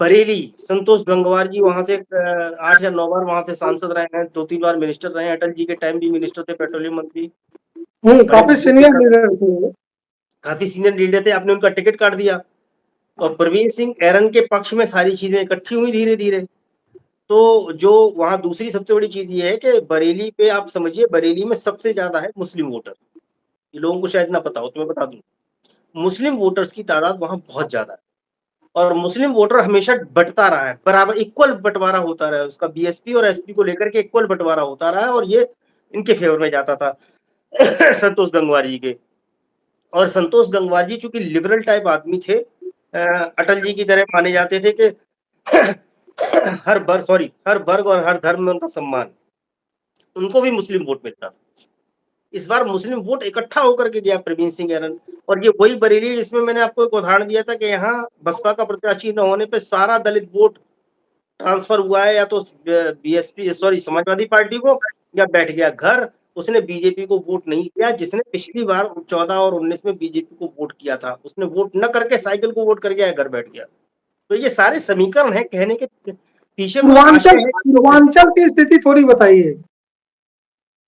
बरेली संतोष गंगवार जी वहाँ से 8 या 9 बार वहाँ से सांसद रहे हैं, 2-3 बार मिनिस्टर रहे हैं, अटल जी के टाइम भी मिनिस्टर थे, पेट्रोलियम मंत्री। बड़े काफी मजबूत सीनियर नेता थे, लीडर थे वो। काफ़ी सीनियर लीडर थे, आपने उनका टिकट काट दिया और प्रवीण सिंह ऐरन के पक्ष में सारी चीज़ें इकट्ठी हुई धीरे-धीरे। तो जो वहाँ दूसरी सबसे बड़ी चीज़ ये है कि बरेली पे आप समझिए बरेली में सबसे ज़्यादा है मुस्लिम वोटर। ये लोगों को शायद ना पता हो, तो मैं बता दूँ। मुस्लिम वोटर्स की तादाद वहाँ बहुत ज़्यादा है और मुस्लिम वोटर हमेशा बँटता रहा है, बराबर इक्वल बँटवारा होता रहा है उसका बीएसपी और एसपी को लेकर के इक्वल बँटवारा होता रहा है और ये इनके फ़ेवर में जाता था संतोष गंगवार जी के। और संतोष गंगवार जी चूँकि लिबरल टाइप आदमी थे अटल जी की तरह माने जाते थे कि हर वर्ग और हर धर्म में उनका सम्मान। उनको भी मुस्लिम वोट मिलता था। इस बार मुस्लिम वोट इकट्ठा होकर के गया प्रवीण सिंह ऐरन और ये वही बरेली है जिसमें मैंने आपको एक उदाहरण दिया था कि यहाँ बसपा का प्रत्याशी न होने पे सारा दलित वोट ट्रांसफर हुआ है या तो बीएसपी सॉरी समाजवादी पार्टी को या बैठ गया घर। उसने बीजेपी को वोट नहीं किया जिसने पिछली बार 14 और 19 में बीजेपी को वोट किया था। उसने वोट न करके साइकिल को वोट कर गया, घर बैठ गया। तो ये सारे समीकरण हैं कहने के पीछे कोई आशय है। पूर्वांचल की स्थिति थोड़ी बताइए।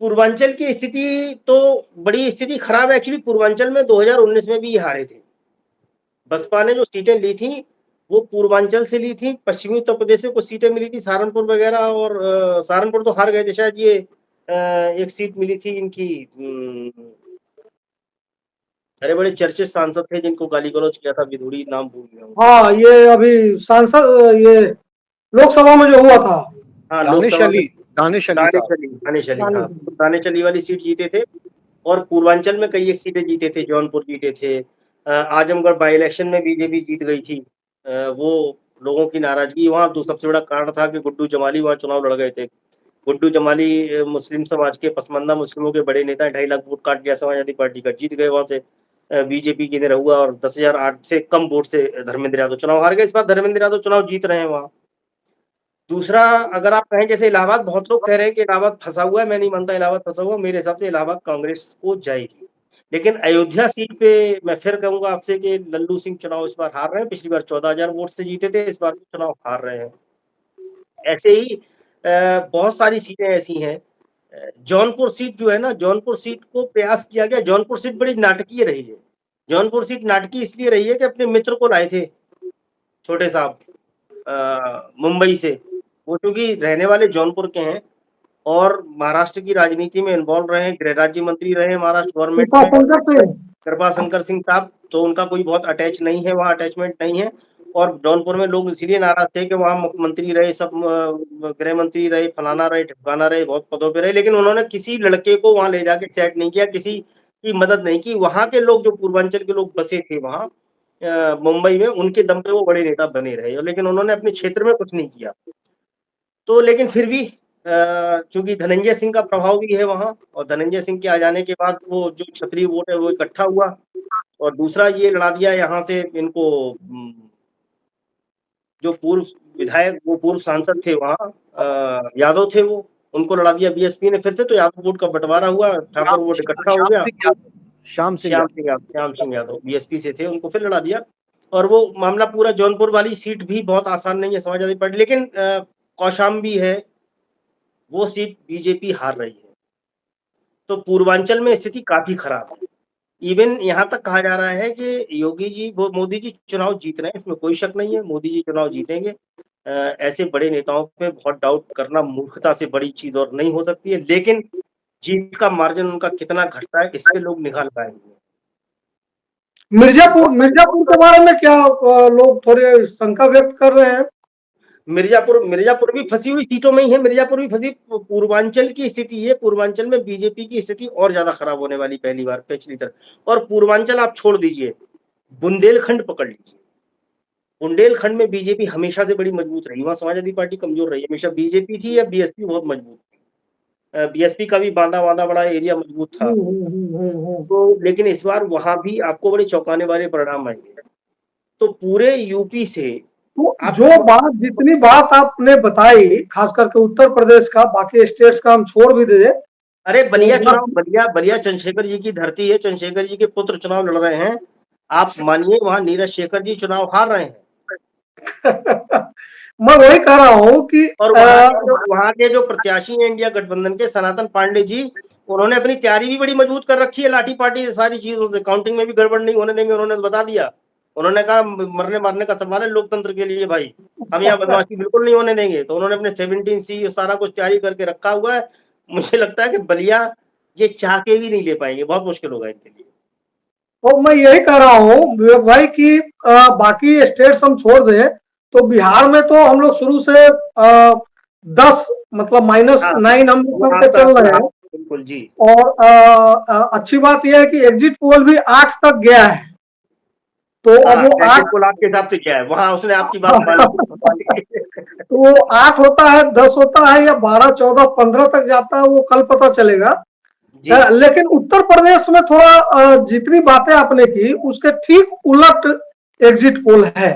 पूर्वांचल की स्थिति तो बड़ी स्थिति खराब है एक्चुअली। पूर्वांचल में 2019 में भी ये हारे थे। बसपा ने जो सीटें ली थी वो पूर्वांचल से ली थी, पश्चिमी उत्तर प्रदेश से कुछ सीटें मिली थी, सहारनपुर वगैरह और सहारनपुर तो हार गए थे शायद। ये एक सीट मिली थी इनकी अरे बड़े चर्चित सांसद थे जिनको गाली गलौज किया था, विधुड़ी नाम भूल गया हूँ। हाँ, ये अभी सांसद ये लोकसभा में जो हुआ था। हाँ, लोकसभा में दानिश अली वाली सीट जीते थे और पूर्वांचल में कई एक सीटें जीते थे, जौनपुर जीते थे। आजमगढ़ बाई इलेक्शन में बीजेपी जीत गई थी। वो लोगों की नाराजगी वहाँ सबसे बड़ा कारण था कि गुड्डू जमाली वहाँ चुनाव लड़ गए थे। गुड्डू जमाली मुस्लिम समाज के पसमानदा मुस्लिमों के बड़े नेता, 2.5 लाख वोट काट गया समाजवादी पार्टी का, जीत गए वहाँ से। बीजेपी की तरह हुआ और 10,008 से कम वोट से धर्मेंद्र यादव चुनाव हार गए। इस बार धर्मेंद्र यादव चुनाव जीत रहे हैं वहाँ। दूसरा अगर आप कहें जैसे इलाहाबाद, बहुत लोग कह रहे हैं कि इलाहाबाद फंसा हुआ है, मैं नहीं मानता इलाहाबाद फंसा हुआ। मेरे हिसाब से इलाहाबाद कांग्रेस को जाएगी। लेकिन अयोध्या सीट पे मैं फिर कहूँगा आपसे कि लल्लू सिंह चुनाव इस बार हार रहे हैं। पिछली बार 14,000 वोट से जीते थे, इस बार चुनाव हार रहे हैं। ऐसे ही बहुत सारी सीटें ऐसी हैं। जौनपुर सीट जो है ना, जौनपुर सीट को प्रयास किया गया। जौनपुर सीट बड़ी नाटकीय रही है। जौनपुर सीट नाटकीय इसलिए रही है कि अपने मित्र को लाए थे, छोटे साहब मुंबई से। वो चूँकि रहने वाले जौनपुर के हैं और महाराष्ट्र की राजनीति में इन्वॉल्व रहे हैं, गृह राज्य मंत्री रहे महाराष्ट्र गवर्नमेंट में, कृपाशंकर सिंह साहब। तो उनका कोई बहुत अटैच नहीं है, वहाँ अटैचमेंट नहीं है। और जौनपुर में लोग इसीलिए नाराज थे कि वहाँ मुख्यमंत्री रहे, सब गृह मंत्री रहे, फलाना रहे, ठिकाना रहे, बहुत पदों पे रहे, लेकिन उन्होंने किसी लड़के को वहाँ ले जाके सेट नहीं किया, किसी की मदद नहीं की। वहाँ के लोग, जो पूर्वांचल के लोग बसे थे वहाँ मुंबई में, उनके दम पे वो बड़े नेता बने रहे, लेकिन उन्होंने अपने क्षेत्र में कुछ नहीं किया। तो लेकिन फिर भी चूँकि धनंजय सिंह का प्रभाव भी है वहाँ और धनंजय सिंह के आ जाने के बाद वो जो क्षत्रिय वोट है वो इकट्ठा हुआ। और दूसरा ये लड़ा दिया यहाँ से इनको जो पूर्व विधायक, वो पूर्व सांसद थे वहाँ, यादव थे वो, उनको लड़ा दिया बीएसपी ने फिर से। तो यादव वोट का बंटवारा हुआ, ठाकुर वोट इकट्ठा हो गया। श्याम सिंह यादव बीएसपी से थे, उनको फिर लड़ा दिया। और वो मामला पूरा, जौनपुर वाली सीट भी बहुत आसान नहीं है समाजवादी पार्टी, लेकिन कौशाम्बी है, वो सीट बीजेपी हार रही है। तो पूर्वांचल में स्थिति काफी खराब है। इवन यहाँ तक कहा जा रहा है कि योगी जी, वो मोदी जी चुनाव जीत रहे हैं, इसमें कोई शक नहीं है, मोदी जी चुनाव जीतेंगे। ऐसे बड़े नेताओं पे बहुत डाउट करना मूर्खता से बड़ी चीज और नहीं हो सकती है। लेकिन जीत का मार्जिन उनका कितना घटता है, इस पे लोग निगाह लगाएंगे। मिर्जापुर के बारे में क्या लोग थोड़े शंका व्यक्त कर रहे हैं? मिर्जापुर भी फंसी हुई सीटों में ही है। मिर्जापुर भी फंसी। पूर्वांचल की स्थिति है, पूर्वांचल में बीजेपी की स्थिति और ज्यादा खराब होने वाली पहली बार पिछली तरह। और पूर्वांचल आप छोड़ दीजिए, बुंदेलखंड पकड़ लीजिए। बुंदेलखंड में बीजेपी हमेशा से बड़ी मजबूत रही, वहां समाजवादी पार्टी कमजोर रही। हमेशा बीजेपी थी या बीएसपी बहुत मजबूत थी। बीएसपी का भी बांदा बड़ा एरिया मजबूत था। तो लेकिन इस बार वहां भी आपको बड़े चौंकाने वाले परिणाम आएंगे। तो पूरे यूपी से जितनी बात आपने बताई, खास करके उत्तर प्रदेश का, बाकी स्टेट्स का हम छोड़ भी दे, अरे तो बलिया चुनाव, बलिया चंद्रशेखर जी की धरती है, चंद्रशेखर जी के पुत्र चुनाव लड़ रहे हैं। आप मानिए वहां नीरज शेखर जी चुनाव हार रहे हैं। मैं वही कह रहा हूँ कि और वहां के जो प्रत्याशी हैं इंडिया गठबंधन के, सनातन पांडे जी, उन्होंने अपनी तैयारी भी बड़ी मजबूत कर रखी है, लाठी पाठी सारी चीजों से, काउंटिंग में भी गड़बड़ नहीं होने देंगे, उन्होंने बता दिया। उन्होंने कहा मरने मारने का सवाल है लोकतंत्र के लिए भाई, हम यहाँ बदमाशी बिल्कुल नहीं होने देंगे। तो उन्होंने अपने 17C सारा कुछ तैयारी करके रखा हुआ है। मुझे लगता है कि बलिया ये चाह के भी नहीं ले पाएंगे, बहुत मुश्किल होगा इनके लिए। तो मैं यही कह रहा हूँ विवेक भाई कि बाकी स्टेट्स हम छोड़ दें, तो बिहार में तो हम लोग शुरू से 10 मतलब -9 हम लोग करके चल रहे हैं। बिल्कुल जी। और अच्छी बात यह है कि एग्जिट पोल भी 8 तक गया है। तो अब वो 8 पोल आपके हिसाब से क्या है, वहां उसने आपकी बात मानी। तो वो 8 होता है, 10 होता है, या 12, 14, 15 तक जाता है, वो कल पता चलेगा। लेकिन उत्तर प्रदेश में थोड़ा जितनी बातें आपने की उसके ठीक उलट एग्जिट पोल है।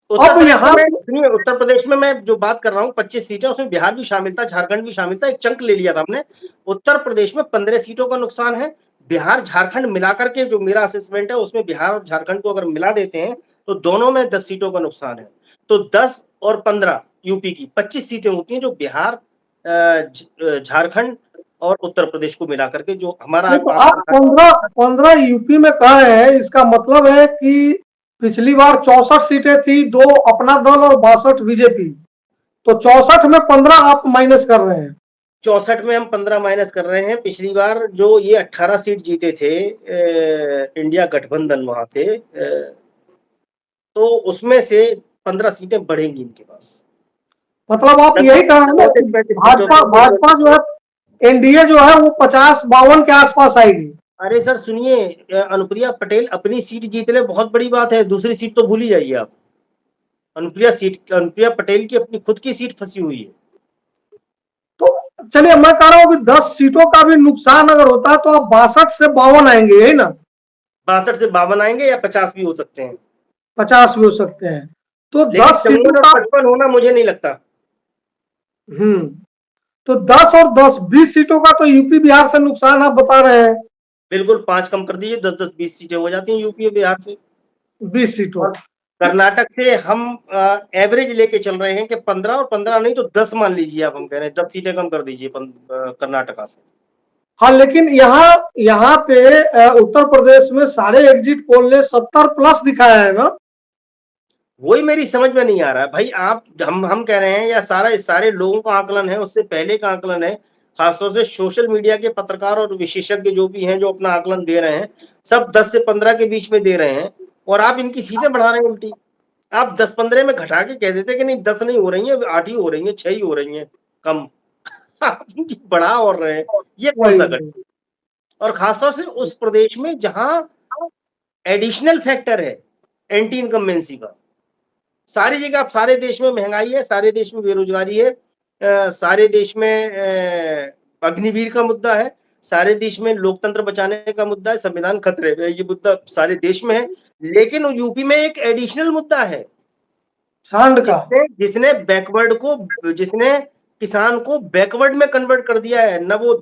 अब यहाँ सुनिए, उत्तर प्रदेश में मैं जो बात कर रहा हूँ 25 सीटें, उसमें बिहार भी शामिल था, झारखंड भी शामिल था, एक चंक ले लिया था हमने। उत्तर प्रदेश में 15 सीटों का नुकसान है। बिहार झारखंड मिलाकर के जो मेरा असेसमेंट है उसमें बिहार और झारखंड को अगर मिला देते हैं तो दोनों में 10 सीटों का नुकसान है। तो 10 और 15 यूपी की 25 सीटें होती हैं जो बिहार, झारखंड और उत्तर प्रदेश को मिलाकर के जो हमारा। तो आप 15 यूपी में कह रहे हैं, इसका मतलब है कि पिछली बार 64 सीटें थी, 2 अपना दल और 62 बीजेपी, तो 64 में 15 आप माइनस कर रहे हैं। 64 में हम 15 माइनस कर रहे हैं। पिछली बार जो ये 18 सीट जीते थे इंडिया गठबंधन वहां से, तो उसमें से 15 सीटें बढ़ेंगी इनके पास। मतलब आप यही कह रहे हैं भाजपा जो है, एनडीए जो है वो 50-52 के आसपास आएगी। अरे सर सुनिए, अनुप्रिया पटेल अपनी सीट जीत ले, बहुत बड़ी बात है, दूसरी सीट तो भूल ही जाइए आप। अनुप्रिया पटेल की अपनी खुद की सीट फंसी हुई है। तो चलिए, मैं कह रहा हूँ कि 10 सीटों का भी नुकसान अगर होता है तो आप 62 से 52 आएंगे, यही ना? 62 से 52 आएंगे, या 50 भी हो सकते हैं। 50 भी हो सकते हैं। तो 10 सीटों का 55 होना मुझे नहीं लगता। तो 10 और 10, 20 सीटों का तो यूपी बिहार से नुकसान आप बता रहे हैं। बिल्कुल, 5 कम कर दीजिए, 10-10, 20 सीटें हो जाती हैं यूपी बिहार से। 20 सीटों। कर्नाटक से हम एवरेज लेके चल रहे हैं कि 15 और 15 नहीं तो 10 मान लीजिए आप, हम कह रहे हैं 10 सीटें कम कर दीजिए कर्नाटका से। हाँ, लेकिन यहाँ पे उत्तर प्रदेश में सारे एग्जिट पोल ने 70 प्लस दिखाया है ना? वही मेरी समझ में नहीं आ रहा है भाई। आप हम कह रहे हैं या सारे लोगों का आकलन है, उससे पहले का आकलन है, खासतौर से सोशल मीडिया के पत्रकार और विशेषज्ञ जो भी हैं जो अपना आकलन दे रहे हैं, सब 10 से 15 के बीच में दे रहे हैं, और आप इनकी सीटें बढ़ा रहे हैं उल्टी। आप 10-15 में घटा के कह देते कि नहीं 10 नहीं हो रही है, 8 ही हो रही है, 6 ही हो रही है कम। आप इनकी बढ़ा और रहे हैं, ये कौन सा गठबंधन? और खासतौर से उस प्रदेश में जहां एडिशनल फैक्टर है एंटी इनकम्बेंसी का। सारी जगह, आप सारे देश में महंगाई है, सारे देश में बेरोजगारी है, सारे देश में अग्निवीर का मुद्दा है, सारे देश में लोकतंत्र बचाने का मुद्दा है, संविधान खतरे में, ये मुद्दा सारे देश में है। लेकिन यूपी में एक एडिशनल मुद्दा है सांड का, जिसने जिसने किसान को बैकवर्ड में कन्वर्ट कर दिया है। न वो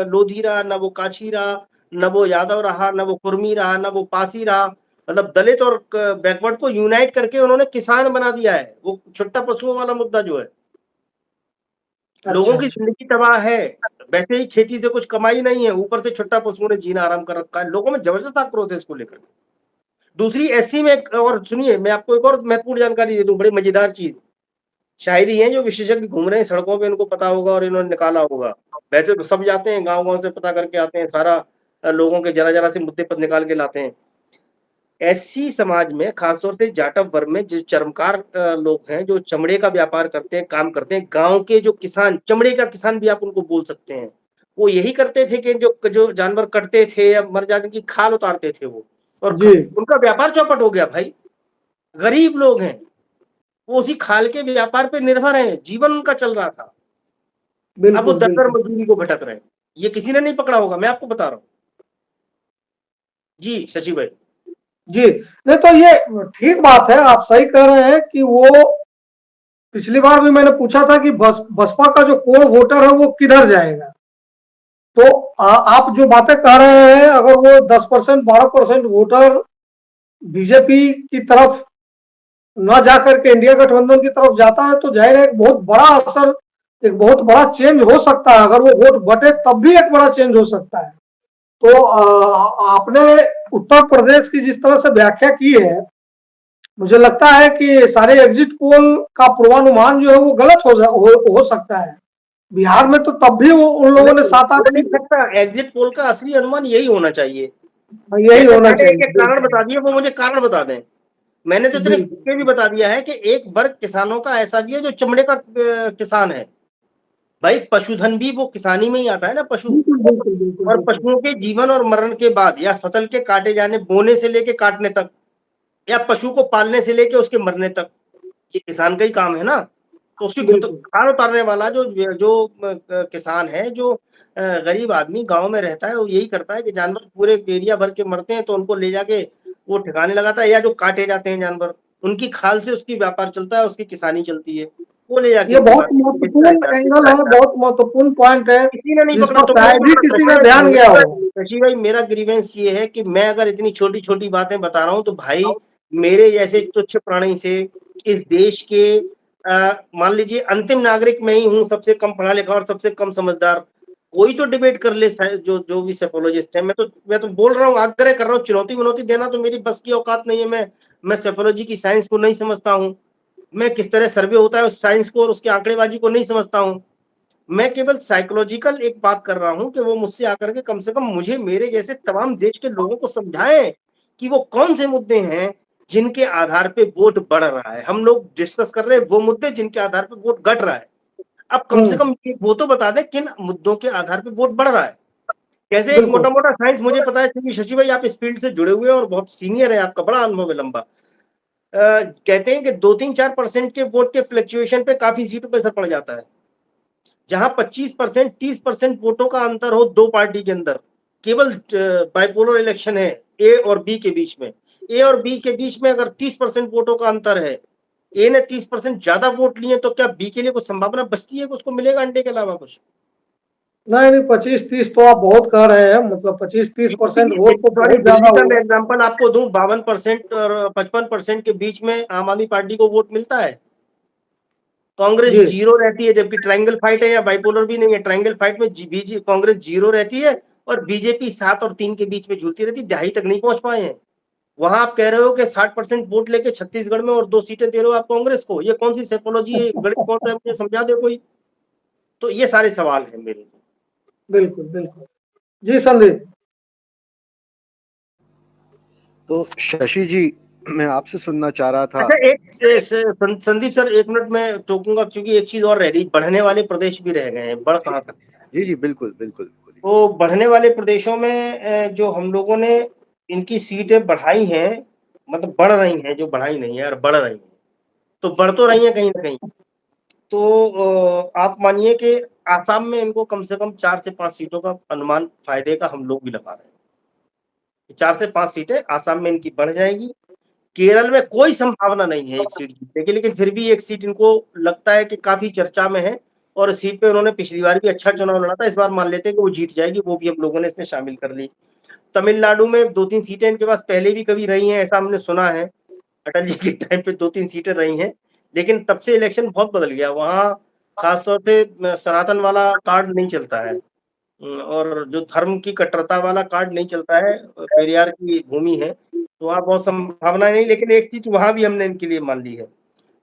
लोधी रहा, न वो काछी रहा, न वो यादव रहा, न वो कुर्मी रहा, न वो पासी रहा। मतलब दलित और बैकवर्ड को यूनाइट करके उन्होंने किसान बना दिया है। वो छुट्टा पशुओं वाला मुद्दा जो है, लोगों की जिंदगी तबाह है, वैसे ही खेती से कुछ कमाई नहीं है, ऊपर से छुट्टा पशुओं ने जीना आराम कर रखा है। लोगों में जबरदस्त आक्रोश है इसको लेकर। दूसरी एससी में, और सुनिए मैं आपको एक और महत्वपूर्ण जानकारी दे दूं, बड़ी मजेदार चीज। शायद ही हैं जो विशेषज्ञ घूम रहे हैं सड़कों पे, इनको पता होगा और इन्होंने निकाला होगा। वैसे तो सब जाते हैं, गांव-गांव से पता करके आते हैं, सारा लोगों के जरा-जरा से मुद्दे पर निकाल के लाते हैं। एससी समाज में, खासतौर से जाटव वर्ग में, जो चर्मकार लोग हैं, जो चमड़े का व्यापार करते हैं, काम करते हैं, गाँव के जो किसान, चमड़े का किसान भी आप उनको बोल सकते हैं, वो यही करते थे कि जो जानवर कटते थे या मर जाने की खाल उतारते थे वो, और उनका व्यापार चौपट हो गया भाई। गरीब लोग हैं, वो उसी खाल के व्यापार पे निर्भर हैं, जीवन उनका चल रहा था। अब वो दर मजदूरी को भटक रहे हैं। ये किसी ने नहीं पकड़ा होगा, मैं आपको बता रहा हूँ। जी शशि भाई। जी नहीं, तो ये ठीक बात है, आप सही कह रहे हैं कि वो पिछली बार भी मैंने पूछा था कि बसपा का जो कोर वोटर है वो किधर जाएगा। तो आप जो बातें कह रहे हैं, अगर वो 10% 12% वोटर बीजेपी की तरफ न जाकर के इंडिया गठबंधन की तरफ जाता है, तो जाहिर है एक बहुत बड़ा असर, एक बहुत बड़ा चेंज हो सकता है। अगर वो वोट बटे तब भी एक बड़ा चेंज हो सकता है। तो आपने उत्तर प्रदेश की जिस तरह से व्याख्या की है, मुझे लगता है कि सारे एग्जिट पोल का पूर्वानुमान जो है वो गलत हो सकता है। बिहार में तो तब भी वो उन लोगों ने नहीं, 7-8 हो नहीं सीट, सकता। एग्जिट पोल का असली अनुमान यही होना चाहिए। यही जैसे होना मैंने एक एक कारण चाहिए। बता दिए, वो मुझे कारण बता दें। मैंने तो इतने बिल्कुल ये भी बता दिया है कि एक वर्ग किसानों का ऐसा भी है जो चमड़े का किसान है। भाई पशुधन भी वो किसानी में ही आता है ना, पशु। बिल्कुल बिल्कुल बिल्कुल और बिल्कुल। पशुओं के जीवन और मरण के बाद या फसल के काटे जाने, बोने से लेके काटने तक, या पशु को पालने से लेके उसके मरने तक, ये किसान का ही काम है ना। तो उसकी बिल्कुल खाल उतारने वाला जो जो किसान है, जो गरीब आदमी गांव में रहता है, वो यही करता है कि जानवर पूरे एरिया भर के मरते हैं तो उनको ले जाके वो ठिकाने लगाता है, या जो काटे जाते हैं जानवर, उनकी खाल से उसकी व्यापार चलता है, उसकी किसानी चलती है। वो ले जाके ये उनकी बहुत मार्केट में बेचता है, महत्वपूर्ण एंगल है, बेचता है। बहुत महत्वपूर्ण पॉइंट है, किसी ने नहीं जिस पकड़ा, पर तुमने नहीं शायद ही पकड़ा, किसी का मैंने ध्यान गया मेरा, हो। शशि भाई, मेरा ग्रीवेंस ये है कि मैं अगर इतनी छोटी छोटी बातें बता रहा हूँ तो भाई मेरे जैसे तुच्छ प्राणी से इस देश के मान लीजिए अंतिम नागरिक मैं ही हूँ, सबसे कम पढ़ा लिखा और सबसे कम समझदार। कोई तो डिबेट कर ले, जो जो भी सेफोलॉजिस्ट है। मैं तो बोल रहा हूँ, आग्रह कर रहा हूँ, चुनौती विनौती देना तो मेरी बस की औकात नहीं है। मैं सेफोलॉजी की साइंस को नहीं समझता हूँ। मैं किस तरह सर्वे होता है उस साइंस को और उसकी आंकड़ेबाजी को नहीं समझता हूँ। मैं केवल साइकोलॉजिकल एक बात कर रहा हूं कि वो मुझसे आकर के कम से कम मुझे, मेरे जैसे तमाम देश के लोगों को समझाएं कि वो कौन से मुद्दे हैं जिनके आधार पे वोट बढ़ रहा है। हम लोग डिस्कस कर रहे हैं वो मुद्दे जिनके आधार पे वोट घट रहा है। अब कम से कम वो तो बता दें किन मुद्दों के आधार पे वोट बढ़ रहा है। कैसे एक बिल्कुल मोटा मोटा साइंस मुझे पता है, क्योंकि शशि भाई आप इस फील्ड से जुड़े हुए हैं और बहुत सीनियर है, आपका बड़ा अनुभव है लंबा। कहते हैं कि 2-3-4% के वोट के फ्लक्चुएशन पे काफी सीटों पे असर पड़ जाता है। जहां 25% 30% वोटों का अंतर हो दो पार्टी के अंदर, केवल बाइपोलर इलेक्शन है ए और बी के बीच में, ए और बी के बीच में अगर 30% वोटों का अंतर है, ए ने 30% ज्यादा वोट लिए, तो क्या बी के लिए कुछ संभावना बचती है कि उसको मिलेगा अंडे के अलावा कुछ? नहीं नहीं, 25-30 तो आप बहुत कह रहे हैं, मतलब 25-30% बीजेपी, वोट तो सॉरी बहुत दिल्ली ज्यादा का मैं होगा। एग्जांपल आपको दूं, 52% और 55% के बीच में आम आदमी पार्टी को वोट मिलता है। कांग्रेस जी जीरो रहती है, जबकि ट्रायंगल फाइट है, या बाइपोलर भी नहीं है, ट्रायंगल फाइट में कांग्रेस जीरो रहती है और बीजेपी 7 और 3 के बीच में झूलती रहती है, दहाई तक नहीं पहुंच पाए हैं। वहां आप कह रहे हो कि 60% वोट लेके छत्तीसगढ़ में और 2 सीटें दे रहे हो आप कांग्रेस को। ये कौन सी साइकोलॉजी है, गणित कौन सा है, मुझे समझा दे कोई। तो ये सारे सवाल हैं मेरे। बिल्कुल बिल्कुल। जी संदीप। तो शशि जी, मैं आपसे सुनना चाह रहा था। अच्छा, एक संदीप सर, 1 मिनट में टोकूंगा, क्योंकि एक चीज और रह गई, बढ़ने वाले प्रदेश भी रह गए हैं, बढ़ कहाँ सकते हैं। जी जी, बिल्कुल बिल्कुल, बोलिए। तो बढ़ने वाले प्रदेशों में जो हम लोगों ने इनकी सीटें बढ़ाई हैं, मतलब बढ़ रही हैं, जो बढ़ाई नहीं है और बढ़ रही हैं, तो बढ़ तो रही है कहीं ना कहीं। तो आप मानिए कि आसाम में इनको कम से कम 4 से 5 सीटों का अनुमान फायदे का हम लोग भी लगा रहे हैं। 4 से 5 सीटें आसाम में इनकी बढ़ जाएगी। केरल में कोई संभावना नहीं है एक सीट जीतने की, लेकिन फिर भी एक सीट इनको लगता है कि काफी चर्चा में है, और इस सीट पे उन्होंने पिछली बार भी अच्छा चुनाव लड़ा था, इस बार मान लेते हैं कि वो जीत जाएगी, वो भी हम लोगों ने इसमें शामिल कर ली। तमिलनाडु में 2-3 सीटें इनके पास पहले भी कभी रही हैं, ऐसा हमने सुना है। अटल जी के टाइम पे 2-3 सीटें रही हैं, लेकिन तब से इलेक्शन बहुत बदल गया वहाँ। खासतौर पे सनातन वाला कार्ड नहीं चलता है, और जो धर्म की कट्टरता वाला कार्ड नहीं चलता है। पेरियार की भूमि है, तो वहाँ बहुत संभावना नहीं, लेकिन एक चीज वहां भी हमने इनके लिए मान ली है।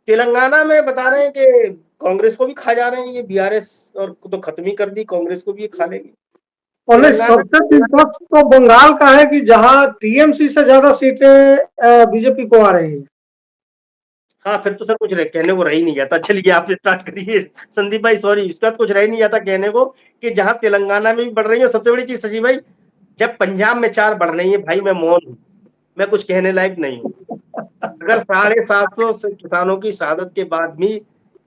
तेलंगाना में बता रहे हैं कि कांग्रेस को भी खा जा रहे हैं ये, बीआरएस और तो खत्म ही कर दी, कांग्रेस को भी ये खा लेंगे और नहीं, तेलंगाना। सबसे दिलचस्प तो बंगाल का है कि जहां टीएमसी से ज्यादा सीटें बीजेपी को आ रही है। हाँ, फिर तो सर कुछ कहने को रह ही नहीं जाता। चलिए आप स्टार्ट करिए संदीप भाई, सॉरी, इसके बाद कुछ रह ही नहीं जाता कहने को, कि जहां तेलंगाना में भी बढ़ रही है। सबसे बड़ी चीज सचिव भाई, जब पंजाब में 4 बढ़ रही है, भाई मैं मौन हूँ, मैं कुछ कहने लायक नहीं हूँ। अगर 750 किसानों की शहादत के बाद भी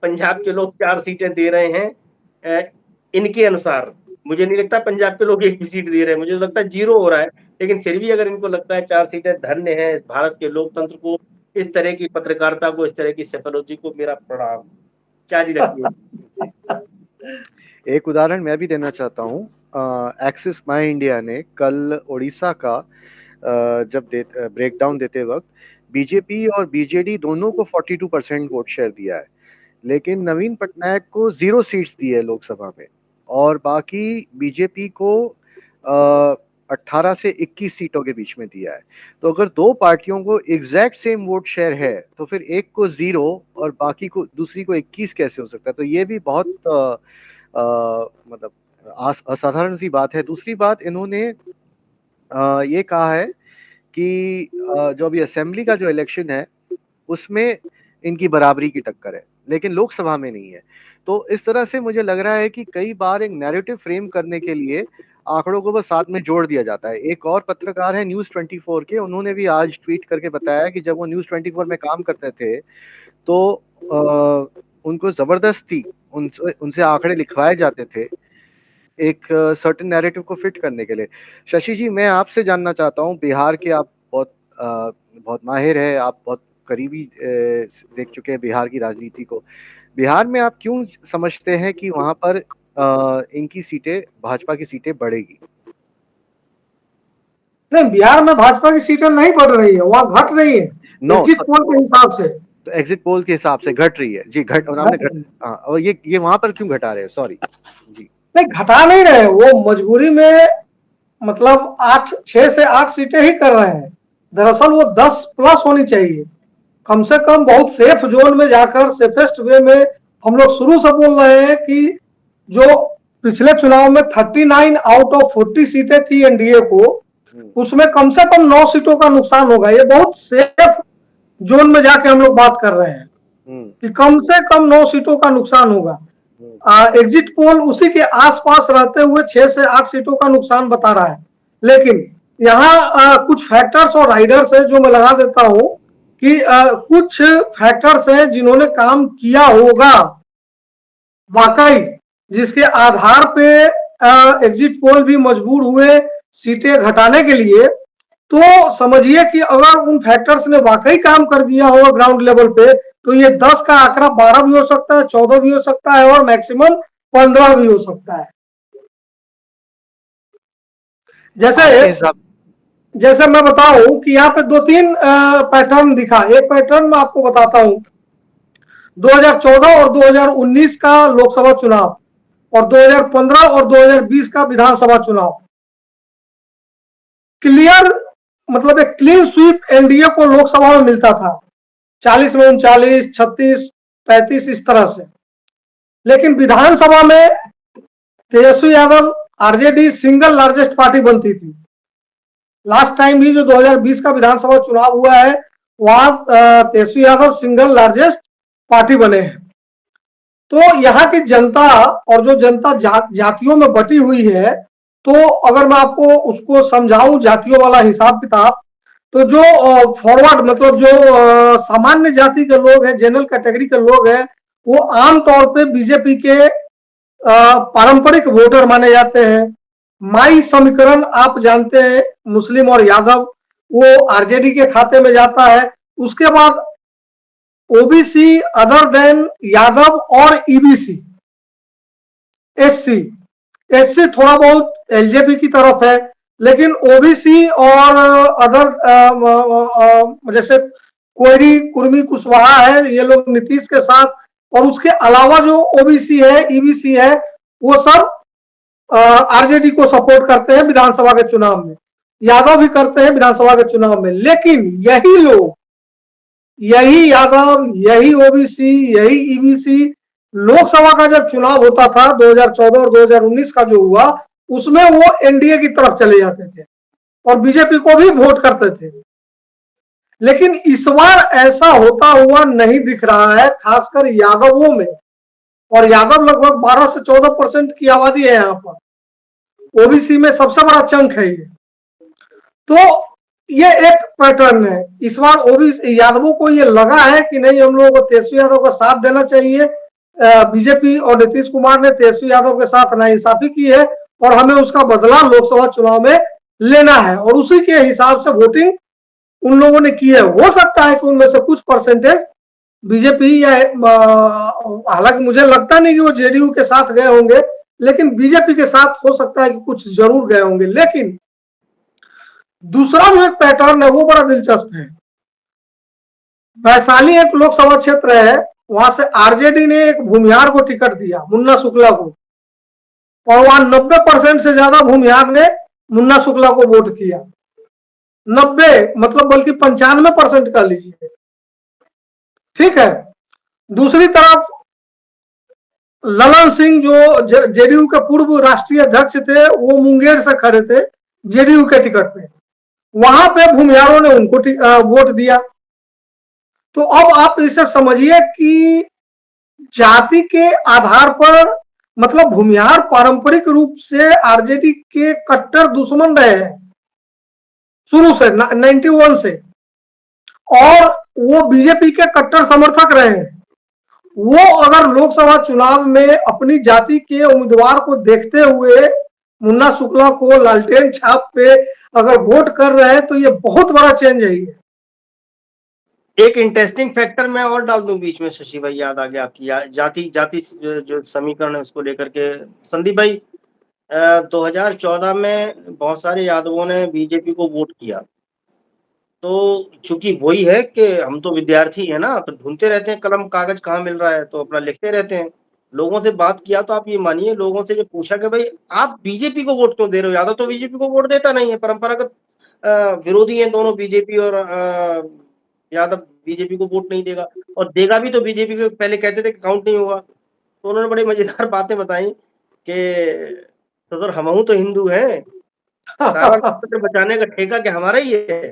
पंजाब के लोग 4 सीटें दे रहे हैं, इनके अनुसार, मुझे नहीं लगता पंजाब के लोग एक भी सीट दे रहे हैं, मुझे लगता है जीरो हो रहा है। लेकिन फिर भी अगर इनको लगता है 4 सीटें, धन्य है भारत के लोकतंत्र को, इस तरह की पत्रकारिता को, इस तरह की सेफोलॉजी को मेरा प्रणाम। जारी रखिए। एक उदाहरण मैं भी देना चाहता हूँ। एक्सिस माई इंडिया ने कल उड़ीसा का जब ब्रेकडाउन देते वक्त बीजेपी और बीजेडी दोनों को 42% वोट शेयर दिया है, लेकिन नवीन पटनायक को 0 सीट्स दी है लोकसभा में और बाकी बीजेपी को 18 से 21 सीटों के बीच में दिया है। तो अगर दो पार्टियों को एग्जैक्ट सेम वोट शेयर है तो फिर एक को 0 और बाकी को दूसरी को 21 कैसे हो सकता है? तो ये भी बहुत मतलब असाधारण सी बात है। दूसरी बात, इन्होंने ये कहा है कि जो अभी असेंबली का जो इलेक्शन है उसमें इनकी बराबरी की टक्कर है, लेकिन लोकसभा में नहीं है। तो इस तरह से मुझे लग रहा है कि कई बार एक नैरेटिव फ्रेम करने के लिए आंकड़ों को बस साथ में जोड़ दिया जाता है। एक और पत्रकार है न्यूज़ 24 के, उन्होंने भी आज ट्वीट करके बताया कि जब वो न्यूज़ 24 में काम करते थे तो उनको जबरदस्ती उनसे आंकड़े लिखवाए जाते थे एक सर्टेन नैरेटिव को फिट करने के लिए। शशि जी, मैं आपसे जानना चाहता हूँ, बिहार के आप बहुत माहिर है, आप बहुत करीबी देख चुके हैं बिहार की राजनीति को। बिहार में आप क्यों समझते हैं कि वहां पर इनकी सीटें, भाजपा की सीटें बढ़ेगी? नहीं, बिहार में भाजपा की सीटें नहीं बढ़ रही है, वहाँ घट रही है। एग्जिट पोल के हिसाब से, तो एग्जिट पोल के हिसाब से घट रही है जी। हाँ, और ये वहां पर क्यों घटा रहे हैं? सॉरी जी। नहीं, घटा नहीं रहे, वो मजबूरी में मतलब 6 से 8 सीटें ही कर रहे हैं। दरअसल वो 10 प्लस होनी चाहिए, कम से कम बहुत सेफ जोन में जाकर, सेफेस्ट वे में। हम लोग शुरू से बोल रहे हैं कि जो पिछले चुनाव में 39 आउट ऑफ 40 सीटें थी एनडीए को, उसमें कम से कम 9 सीटों का नुकसान होगा। ये बहुत सेफ जोन में जाके हम लोग बात कर रहे हैं कि कम से कम 9 सीटों का नुकसान होगा। एग्जिट पोल उसी के आसपास रहते हुए 6 से 8 सीटों का नुकसान बता रहा है। लेकिन यहाँ कुछ फैक्टर्स और राइडर्स है जो मैं लगा देता हूं कि कुछ फैक्टर्स हैं जिन्होंने काम किया होगा वाकई, जिसके आधार पे एग्जिट पोल भी मजबूर हुए सीटें घटाने के लिए। तो समझिए कि अगर उन फैक्टर्स ने वाकई काम कर दिया होगा ग्राउंड लेवल पे, तो ये 10 का आंकड़ा 12 भी हो सकता है, 14 भी हो सकता है और मैक्सिमम 15 भी हो सकता है। जैसे मैं बताऊं कि यहाँ पे 2-3 पैटर्न दिखा। एक पैटर्न मैं आपको बताता हूं, 2014 और 2019 का लोकसभा चुनाव और 2015 और 2020 का विधानसभा चुनाव, क्लियर मतलब एक क्लीन स्वीप एनडीए को लोकसभा में मिलता था, 40 में 39, 36, 35 इस तरह से। लेकिन विधानसभा में Tejashwi Yadav RJD single largest party बनती थी। लास्ट टाइम भी जो 2020 का विधानसभा चुनाव हुआ है, वहां Tejashwi Yadav single largest party बने हैं। तो यहाँ की जनता, और जो जनता जातियों में बटी हुई है, तो अगर मैं आपको उसको समझाऊं जातियों वाला हिसाब किताब, तो जो फॉरवर्ड मतलब जो सामान्य जाति के लोग हैं, जनरल कैटेगरी के लोग हैं, वो आमतौर पे बीजेपी के पारंपरिक वोटर माने जाते हैं। माई समीकरण आप जानते हैं, मुस्लिम और यादव, वो आरजेडी के खाते में जाता है। उसके बाद ओबीसी अदर देन यादव और ईबीसी, एससी थोड़ा बहुत एलजेपी की तरफ है, लेकिन ओबीसी और अदर जैसे कोयरी, कुर्मी, कुशवाहा है, ये लोग नीतीश के साथ। और उसके अलावा जो ओबीसी है, ईबीसी है, वो सब आरजेडी को सपोर्ट करते हैं विधानसभा के चुनाव में, यादव भी करते हैं विधानसभा के चुनाव में। लेकिन यही लोग, यही यादव, यही ओबीसी, यही ईबीसी, लोकसभा का जब चुनाव होता था 2014 और 2019 का जो हुआ, उसमें वो एनडीए की तरफ चले जाते थे और बीजेपी को भी वोट करते थे। लेकिन इस बार ऐसा होता हुआ नहीं दिख रहा है, खासकर यादवों में। और यादव लगभग 12 से 14% की आबादी है यहाँ पर, ओबीसी में सबसे बड़ा चंक है ये। तो ये एक पैटर्न है। इस बार ओबीसी यादवों को ये लगा है कि नहीं, हम लोगों को तेजस्वी यादव का साथ देना चाहिए। बीजेपी और नीतीश कुमार ने तेजस्वी यादव के साथ नाइंसाफी की है और हमें उसका बदला लोकसभा चुनाव में लेना है, और उसी के हिसाब से वोटिंग उन लोगों ने की है। हो सकता है कि उनमें से कुछ परसेंटेज बीजेपी या हालांकि मुझे लगता नहीं कि वो जेडीयू के साथ गए होंगे, लेकिन बीजेपी के साथ हो सकता है कि कुछ जरूर गए होंगे। लेकिन दूसरा जो एक पैटर्न है वो बड़ा दिलचस्प है। वैशाली एक लोकसभा क्षेत्र है, वहां से आरजेडी ने एक भूमिहार को टिकट दिया, मुन्ना शुक्ला को, और वहां 90% से ज्यादा भूमिहार ने मुन्ना शुक्ला को वोट किया। 90 मतलब बल्कि 95% का लीजिए, ठीक है। दूसरी तरफ ललन सिंह जो जेडीयू के पूर्व राष्ट्रीय अध्यक्ष थे, वो मुंगेर से खड़े थे जेडीयू के टिकट पे, वहां पे भूमिहारों ने उनको वोट दिया। तो अब आप इसे समझिए कि जाति के आधार पर, मतलब भूमिहार पारंपरिक रूप से आरजेडी के कट्टर दुश्मन रहे हैं शुरू से, 91 से, और वो बीजेपी के कट्टर समर्थक रहे हैं। वो अगर लोकसभा चुनाव में अपनी जाति के उम्मीदवार को देखते हुए मुन्ना शुक्ला को लालटेन छाप पे अगर वोट कर रहे हैं, तो ये बहुत बड़ा चेंज है। एक इंटरेस्टिंग फैक्टर मैं और डाल दूं बीच में, शशि भाई याद आ गया आपकी जाति जाति जो समीकरण है उसको लेकर के। संदीप भाई, 2014 में बहुत सारे यादवों ने बीजेपी को वोट किया, तो चूंकि वही है कि हम तो विद्यार्थी है ना, तो ढूंढते रहते हैं कलम कागज कहाँ मिल रहा है, तो अपना लिखते रहते हैं। लोगों से बात किया तो आप ये मानिए, लोगों से जो पूछा कि भाई आप बीजेपी को वोट क्यों दे रहे हो, यादव तो बीजेपी को वोट देता नहीं है, परंपरागत विरोधी हैं दोनों, बीजेपी और यादव बीजेपी को वोट नहीं देगा, और देगा भी तो बीजेपी को पहले कहते थे कि काउंट नहीं होगा। तो उन्होंने बड़ी मजेदार बातें बताई कि सर हमहू तो हिंदू हैं, सारा लोकतंत्र बचाने का ठेका क्या हमारा ही है,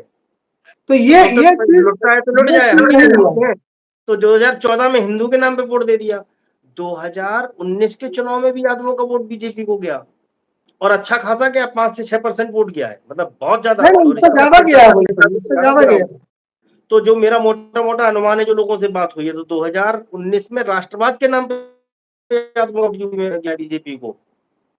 तो ये चीज लुटता है तो लुट जाए, हम हिंदू हैं। तो 2014 में हिंदू के नाम पे वोट दे दिया। 2019 के चुनाव में भी यादवों का वोट बीजेपी को गया, और अच्छा खासा गया, 5 से 6% वोट गया है, मतलब बहुत ज्यादा, इससे ज्यादा गया है, इससे ज्यादा गया। तो जो मेरा मोटा मोटा अनुमान है, जो लोगों से बात हुई है, तो 2019 में राष्ट्रवाद के नाम पे यादवों का बीजेपी को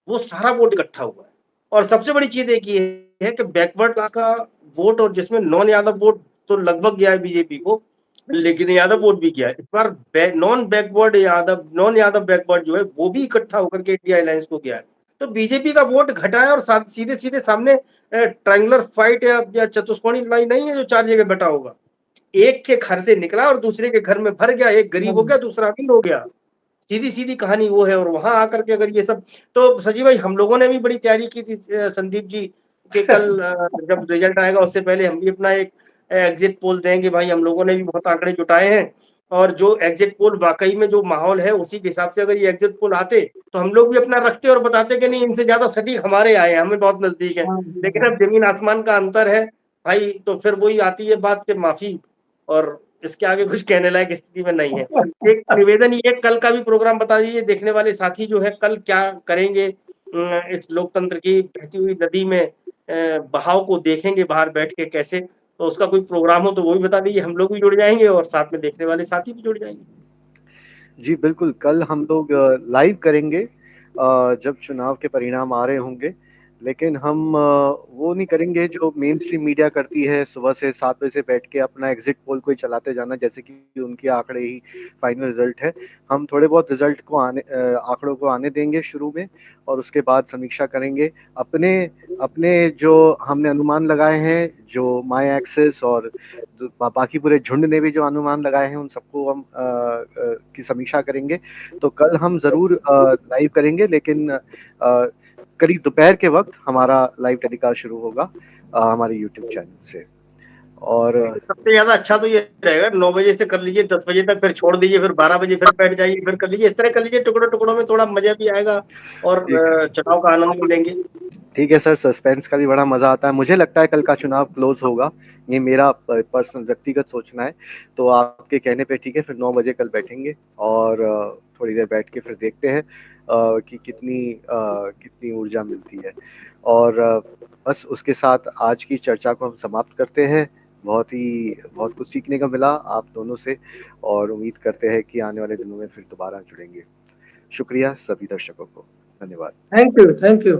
वो सारा वोट इकट्ठा हुआ है। और सबसे बड़ी चीज एक ये है कि बैकवर्ड क्लास का वोट, और जिसमें नॉन यादव वोट तो लगभग गया है बीजेपी को, लेकिन यादव वोट भी गया है इस बार। नॉन यादव बैकवर्ड जो है वो भी इकट्ठा होकर के इंडिया अलायंस को गया है। तो बीजेपी का वोट घटा है, और सीधे सीधे सामने ट्रायंगुलर फाइट या चतुष्कोणीय लड़ाई नहीं है जो 4 जगह बटा होगा। एक के घर से निकला और दूसरे के घर में भर गया, एक गरीब हो गया दूसरा अमीर हो गया, सीधी सीधी कहानी वो है। और वहां आकर के अगर ये सब, तो सजीव भाई हम लोगों ने भी बड़ी तैयारी की थी संदीप जी के, कल जब रिजल्ट आएगा उससे पहले हम भी अपना एक एग्जिट पोल देंगे भाई। हम लोगों ने भी बहुत आंकड़े जुटाए हैं, और जो एग्जिट पोल वाकई में जो माहौल है उसी के हिसाब से अगर ये एग्जिट पोल आते तो हम लोग भी अपना रखते और बताते कि नहीं, इनसे ज्यादा सटीक हमारे आए, हमें बहुत नजदीक है। लेकिन अब जमीन आसमान का अंतर है भाई, तो फिर वही आती है बात के माफी, और इसके आगे कुछ कहने लायक स्थिति में नहीं है। एक निवेदन ये, कल का भी प्रोग्राम बता दीजिए देखने वाले साथी जो है, कल क्या करेंगे इस लोकतंत्र की बहती हुई नदी में, बहाव को देखेंगे बाहर बैठ के कैसे, तो उसका कोई प्रोग्राम हो तो वो भी बता दीजिए, हम लोग भी जुड़ जाएंगे और साथ में देखने वाले साथी भी जुड़ जाएंगे। जी बिल्कुल, कल हम लोग लाइव करेंगे जब चुनाव के परिणाम आ रहे होंगे, लेकिन हम वो नहीं करेंगे जो मेन स्ट्रीम मीडिया करती है, सुबह से 7 बजे से बैठ के अपना एग्जिट पोल को ही चलाते जाना जैसे कि उनके आंकड़े ही फाइनल रिजल्ट है। हम थोड़े बहुत रिजल्ट को आंकड़ों को आने देंगे शुरू में, और उसके बाद समीक्षा करेंगे अपने अपने जो हमने अनुमान लगाए हैं, जो माई एक्सेस और बाकी पूरे झुंड ने भी जो अनुमान लगाए हैं, उन सबको हम की समीक्षा करेंगे। तो कल हम जरूर लाइव करेंगे, लेकिन करीब दोपहर के वक्त हमारा लाइव टेलीकास्ट शुरू होगा हमारे यूट्यूब चैनल से। और सबसे ज्यादा अच्छा तो ये रहेगा 9 बजे से कर लीजिए, 10 बजे तक फिर छोड़ दीजिए, फिर 12 बजे फिर बैठ जाइए, फिर कर लीजिए, इस तरह कर लीजिए, टुकड़ों टुकड़ों में, थोड़ा मजा भी आएगा और चुनाव का आनंद भी लेंगे। ठीक है सर, सस्पेंस का भी बड़ा मजा आता है। मुझे लगता है कल का चुनाव क्लोज होगा, ये मेरा पर्सनल व्यक्तिगत सोचना है। तो आपके कहने पे ठीक है, फिर 9 बजे कल बैठेंगे और थोड़ी देर बैठ के फिर देखते हैं कि कितनी ऊर्जा मिलती है। और बस उसके साथ आज की चर्चा को हम समाप्त करते हैं। बहुत कुछ सीखने का मिला आप दोनों से, और उम्मीद करते हैं कि आने वाले दिनों में फिर दोबारा जुड़ेंगे। शुक्रिया सभी दर्शकों को, धन्यवाद। Thank you.